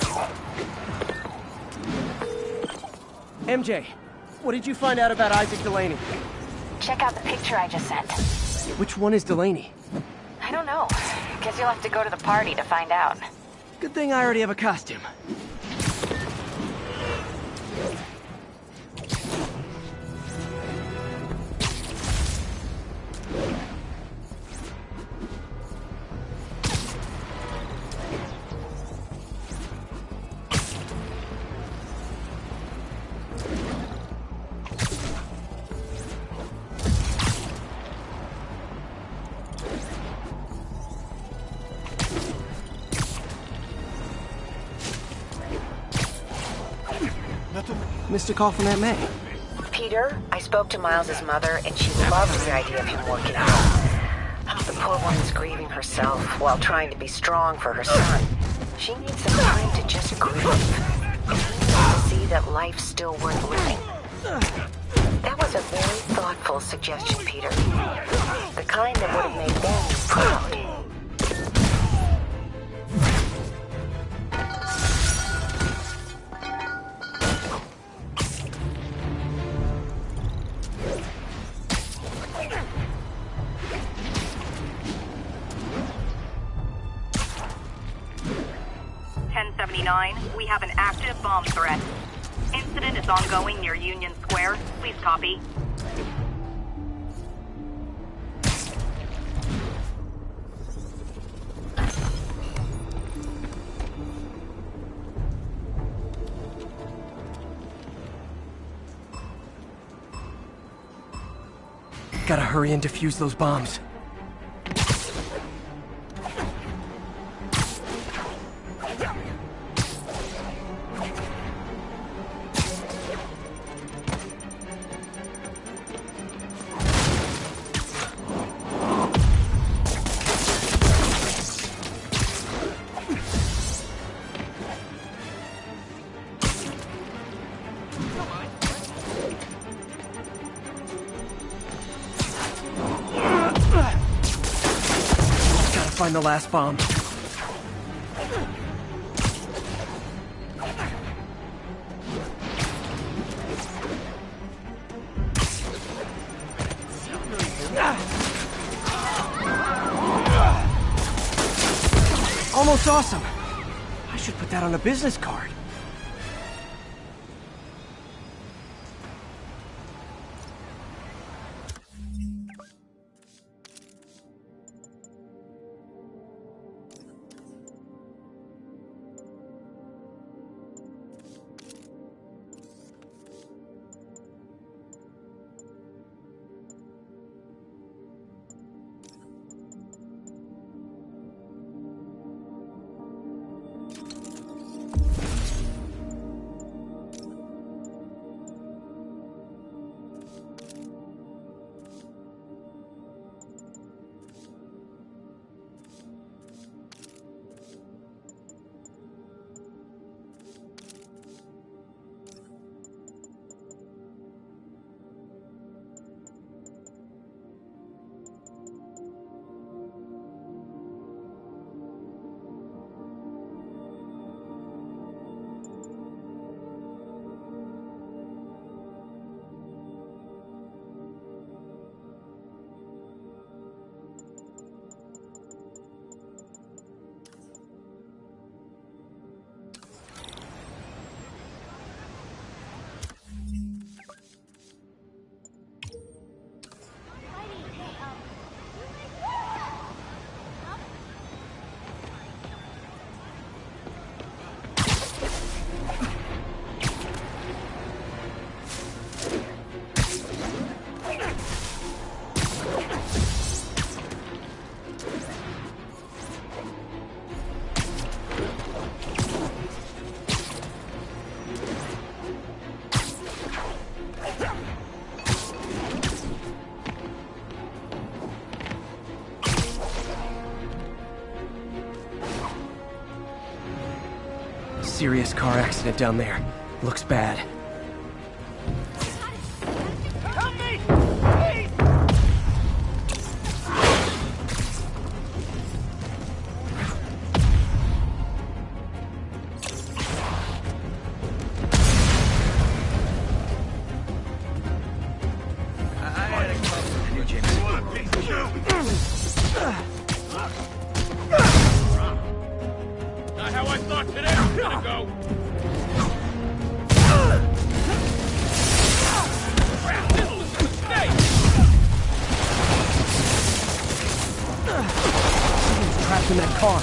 MJ, what did you find out about Isaac Delaney? Check out the picture I just sent. Which one is Delaney? I don't know. Guess you'll have to go to the party to find out. Good thing I already have a costume. Missed a call from Aunt May. Peter, I spoke to Miles's mother, and she loves the idea of him working out. The poor woman's grieving herself while trying to be strong for her son. She needs some time to just grieve. And he needs to see that life's still worth living. That was a very thoughtful suggestion, Peter. The kind that would have made them proud. 1079, we have an active bomb threat. Incident is ongoing near Union Square. Please copy. Gotta hurry and defuse those bombs. Find the last bomb. Almost awesome. I should put that on a business card. serious car accident down there. Looks bad. Help me! Not how I thought today was gonna go. He's trapped in that car.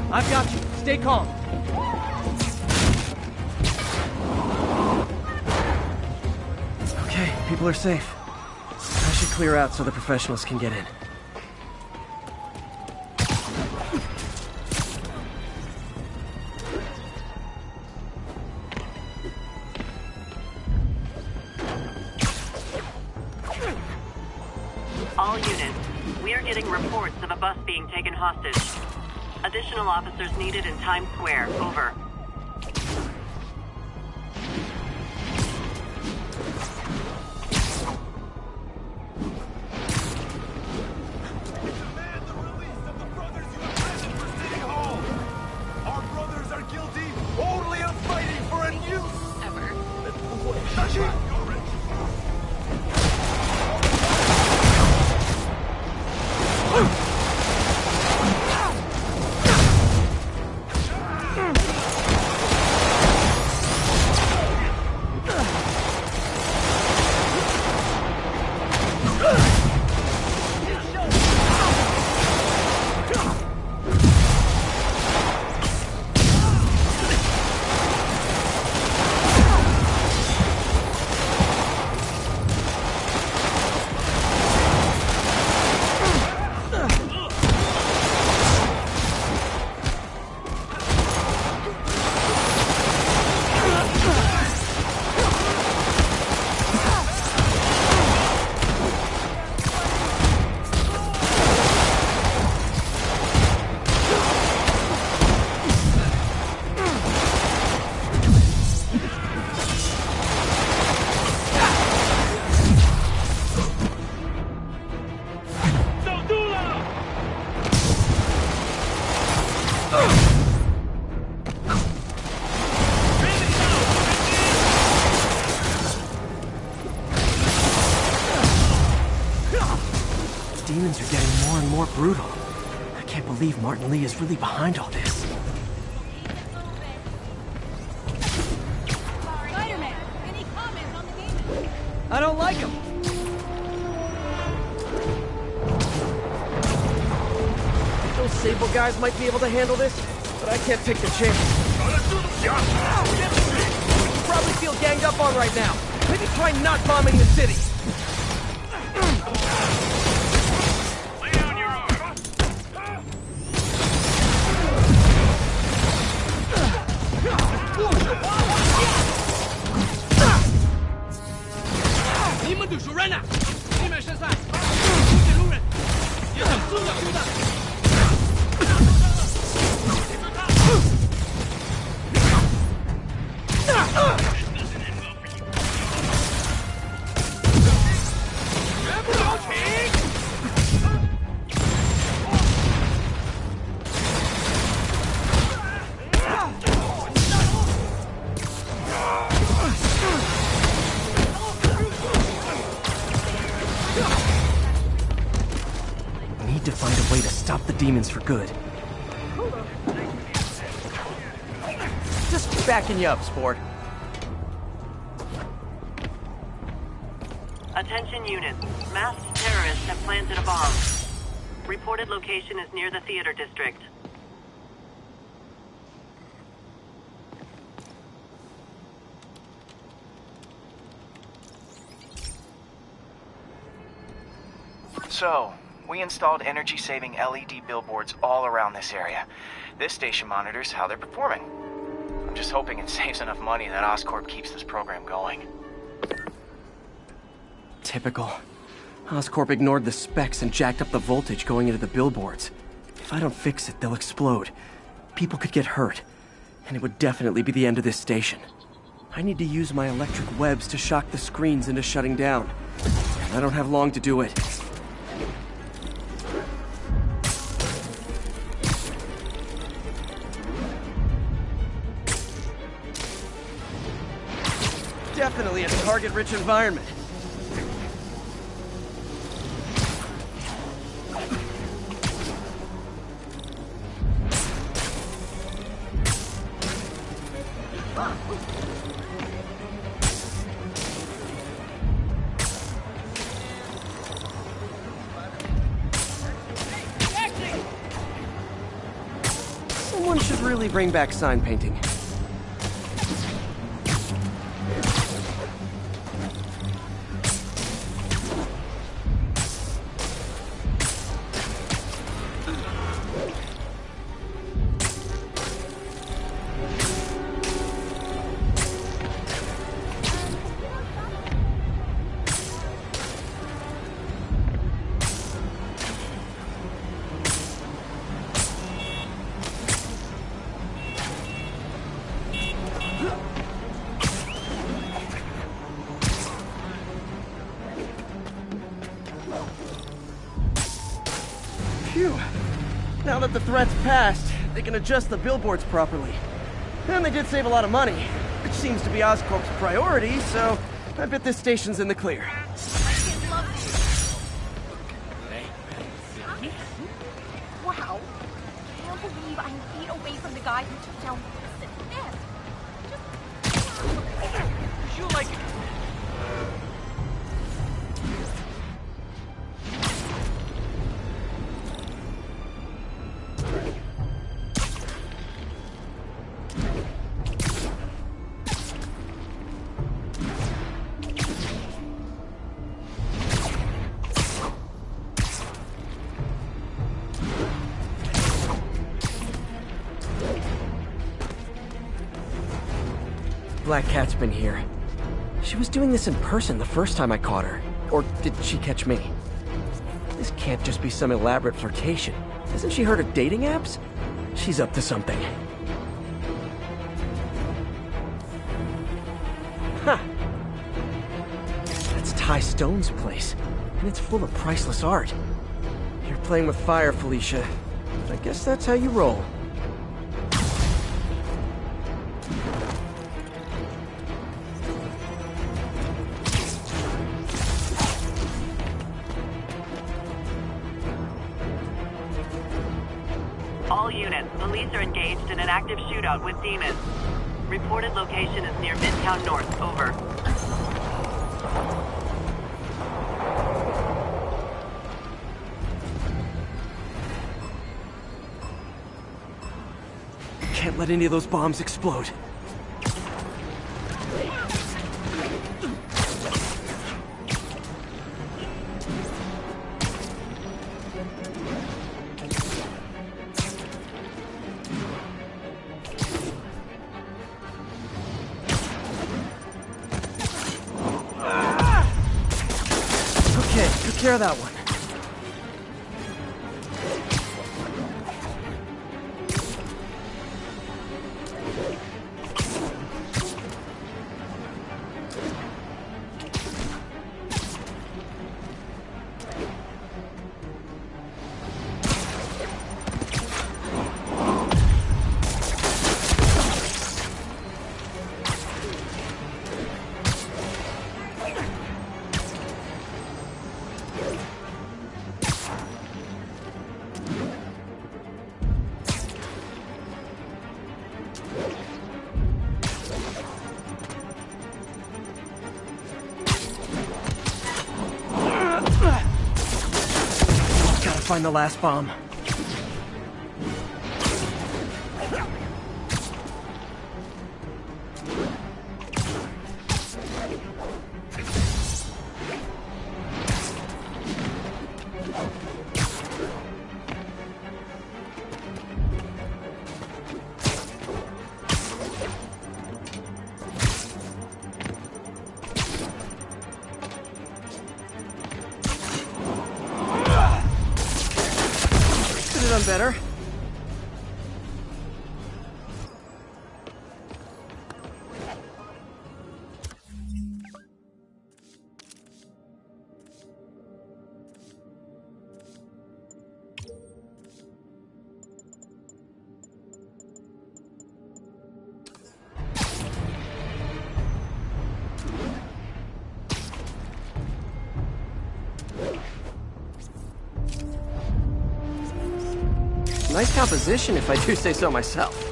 I've got you. Stay calm. Okay, people are safe. I should clear out so the professionals can get in. All units, we are getting reports of a bus being taken hostage. Additional officers needed in Times Square. Over. Our brothers are guilty only of fighting for a new... Demons are getting more and more brutal. I can't believe Martin Lee is really behind all this. Spider-Man, any comments on the game? I don't like him. Those Sable guys might be able to handle this, but I can't take the chance. You probably feel ganged up on right now. Maybe try not bombing the city. Need to find a way to stop the demons for good. Just backing you up, sport. Attention units. Masked terrorists have planted a bomb. Reported location is near the theater district. So, we installed energy-saving LED billboards all around this area. This station monitors how they're performing. I'm just hoping it saves enough money that Oscorp keeps this program going. Typical. Oscorp ignored the specs and jacked up the voltage going into the billboards. If I don't fix it, they'll explode. People could get hurt. And it would definitely be the end of this station. I need to use my electric webs to shock the screens into shutting down. And I don't have long to do it. Definitely a target-rich environment. Someone should really bring back sign painting. Phew. Now that the threat's passed, they can adjust the billboards properly. And they did save a lot of money, which seems to be Oscorp's priority, so I bet this station's in the clear. Wow. Can't believe I'm feet away from the guy who took down this. You like... Black Cat's been here. She was doing this in person the first time I caught her. Or did she catch me? This can't just be some elaborate flirtation. Hasn't she heard of dating apps? She's up to something. Huh. That's Ty Stone's place, and it's full of priceless art. You're playing with fire, Felicia. I guess that's how you roll. All units, police are engaged in an active shootout with demons. Reported location is near Midtown North. Over. Can't let any of those bombs explode. Okay, took care of that one. Find the last bomb. done better. Nice composition, if I do say so myself.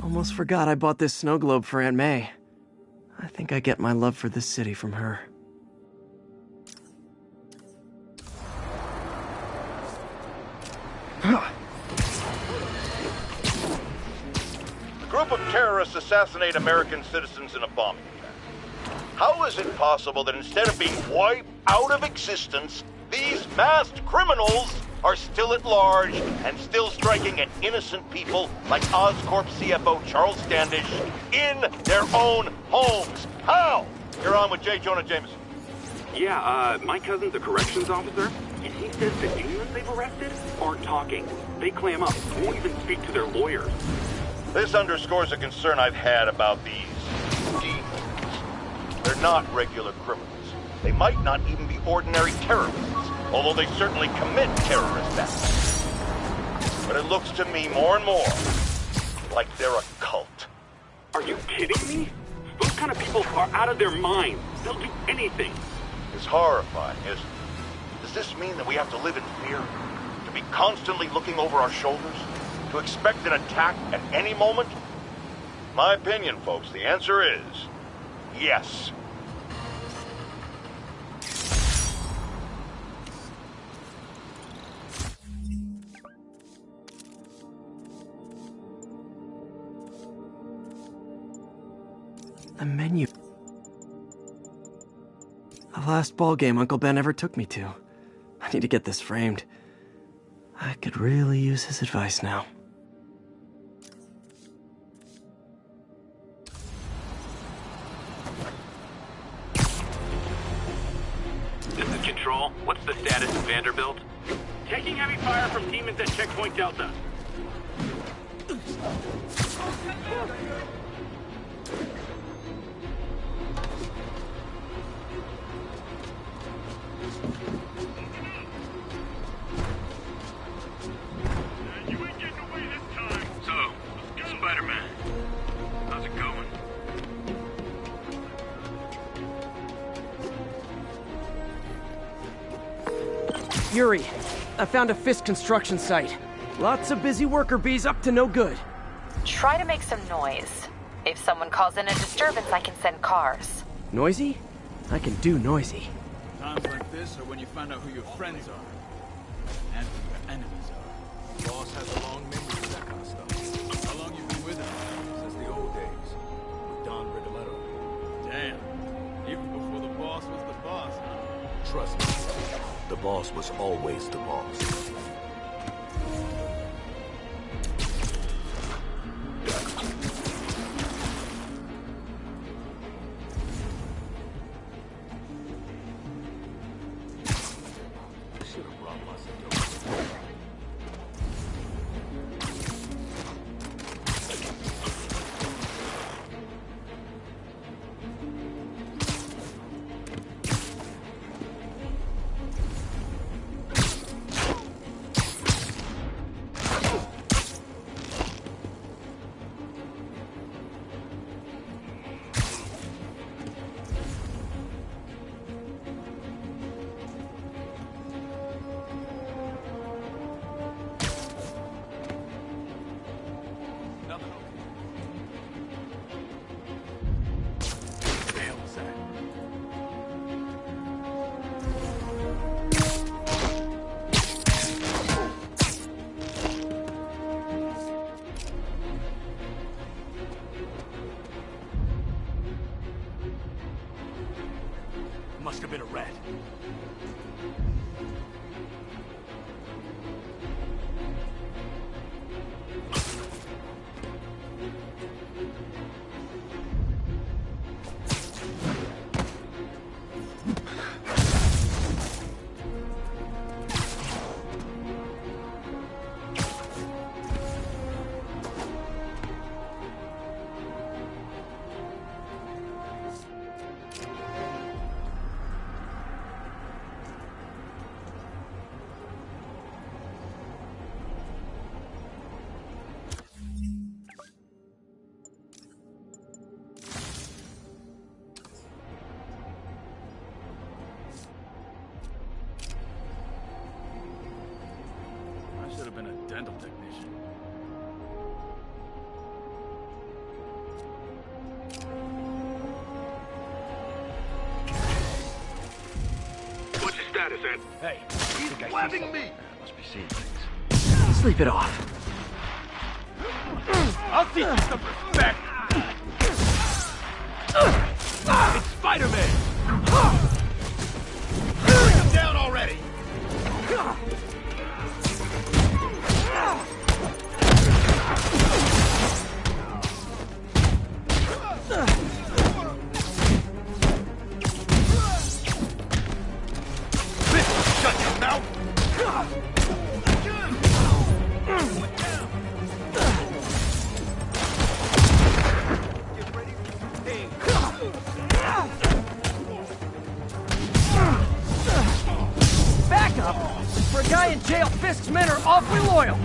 Almost forgot I bought this snow globe for Aunt May. I think I get my love for this city from her. A group of terrorists assassinate American citizens in a bombing attack. How is it possible that instead of being wiped out of existence, these masked criminals are still at large and still striking at innocent people like Oscorp CFO Charles Standish in their own homes? How? You're on with J. Jonah Jameson. Yeah, my cousin's a corrections officer, and he says the demons they've arrested aren't talking. They clam up, won't even speak to their lawyers. This underscores a concern I've had about these demons. They're not regular criminals. They might not even be ordinary terrorists, although they certainly commit terrorist acts. But it looks to me more and more like they're a cult. Are you kidding me? Those kind of people are out of their minds. They'll do anything. It's horrifying, isn't it? Does this mean that we have to live in fear? To be constantly looking over our shoulders? To expect an attack at any moment? My opinion, folks, the answer is yes. The menu. The last ball game Uncle Ben ever took me to. I need to get this framed. I could really use his advice now. This is Control. What's the status of Vanderbilt? Taking heavy fire from demons at Checkpoint Delta. Spider-Man, how's it going? Yuri, I found a Fisk construction site. Lots of busy worker bees up to no good. Try to make some noise. If someone calls in a disturbance, I can send cars. Noisy? I can do noisy. Times like this are when you find out who your friends are and who your enemies are. The boss has a long memory for that kind of stuff. How long you been with him? Since the old days. With Don Rigoletto. Damn. Even before the boss was the boss, huh? Trust me. The boss was always the boss. Must have been a rat. I should have been a dental technician. What's your status, Ed? Hey, he's blabbing me! Must be seeing things. Sleep it off. I'll teach you some respect! It's Spider-Man! Bring him down already! Shut your mouth! Backup? For a guy in jail, Fisk's men are awfully loyal.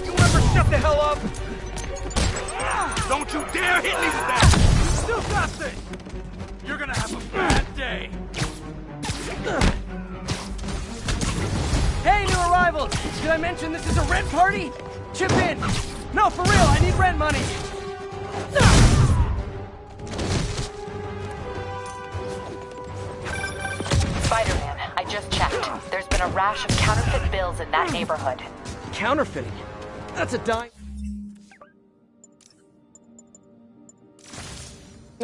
You ever shut the hell up? Don't you dare hit me with that! You still got this! You're gonna have a bad day! Hey, new arrivals! Did I mention this is a rent party? Chip in! No, for real, I need rent money! Spider-Man, I just checked. There's been a rash of counterfeit bills in that neighborhood. Counterfeiting? That's a dime.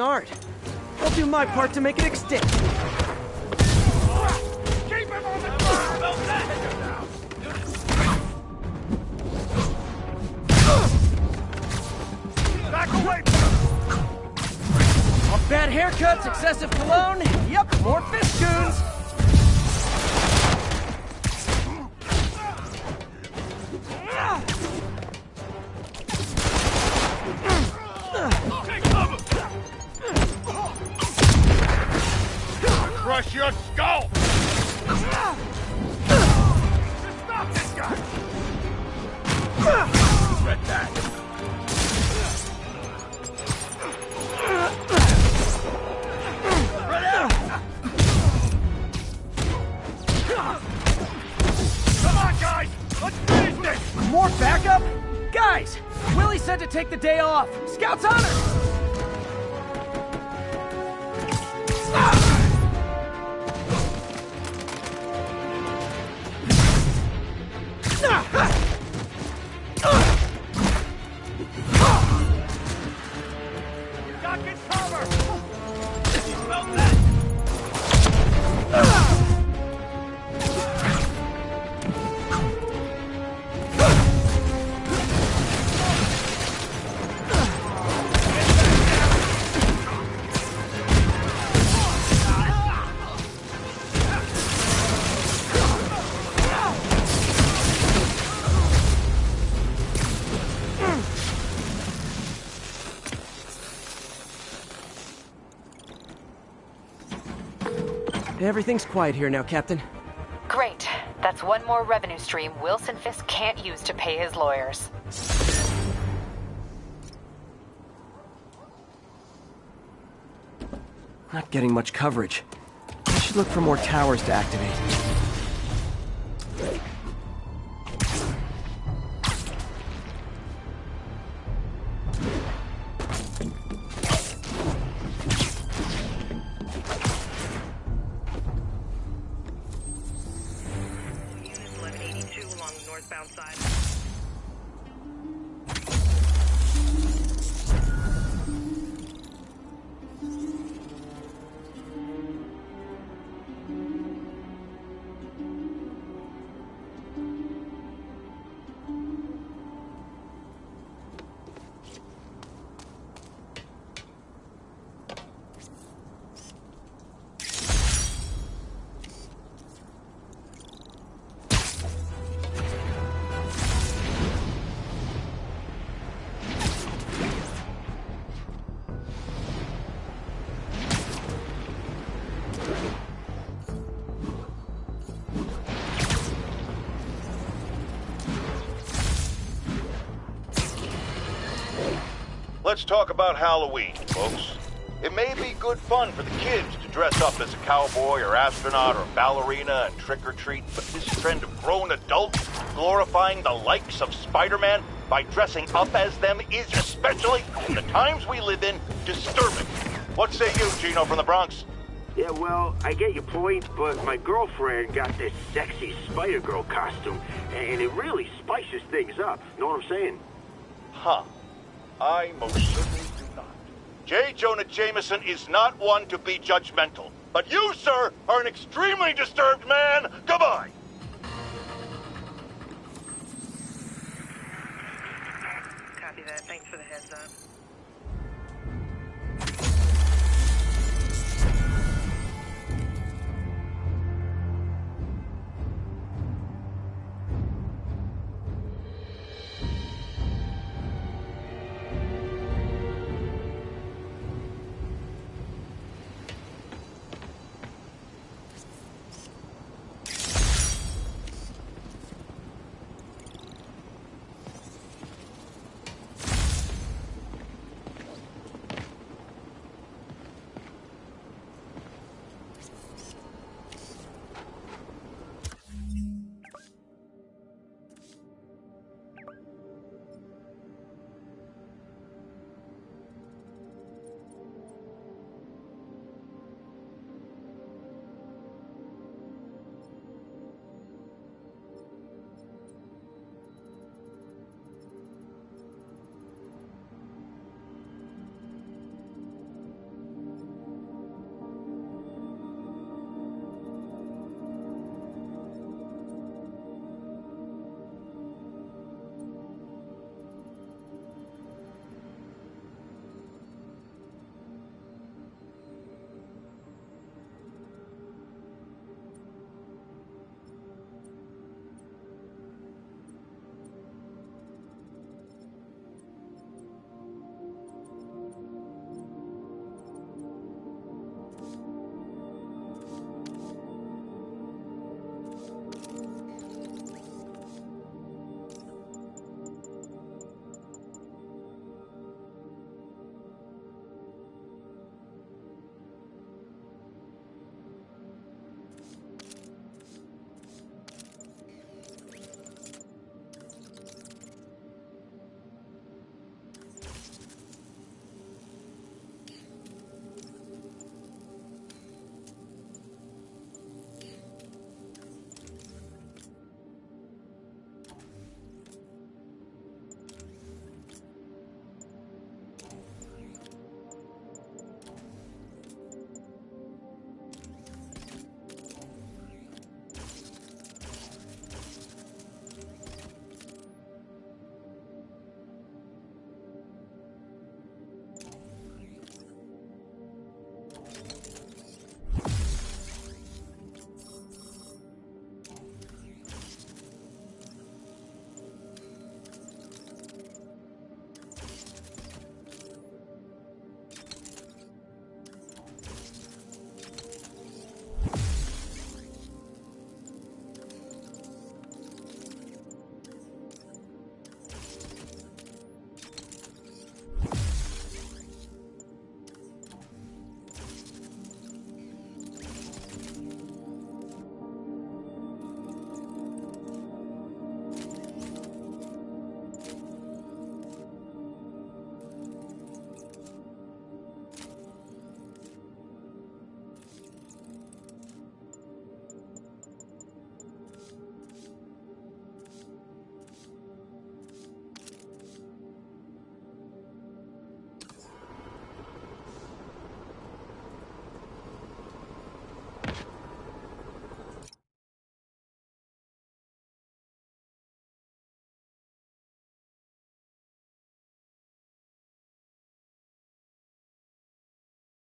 Art. I'll do my part to make it extinct. Keep him on the ground! Back away! Bad haircuts, excessive cologne. Yep, more Fisk goons. Take cover! Crush your skull! Stop this guy! Regret that! Come on, guys! Let's finish this! More backup? Guys, Willie said to take the day off. Scout's honor! Doc, get cover! Smell that? Everything's quiet here now, Captain. Great. That's one more revenue stream Wilson Fisk can't use to pay his lawyers. Not getting much coverage. I should look for more towers to activate. Let's talk about Halloween, folks. It may be good fun for the kids to dress up as a cowboy or astronaut or ballerina and trick-or-treat, but this trend of grown adults glorifying the likes of Spider-Man by dressing up as them is, especially in the times we live in, disturbing. What say you, Gino from the Bronx? Yeah, well, I get your point, but my girlfriend got this sexy Spider-Girl costume, and it really spices things up. Know what I'm saying? Huh. I most certainly do not. J. Jonah Jameson is not one to be judgmental. But you, sir, are an extremely disturbed man. Goodbye. Copy that. Thanks for the heads up.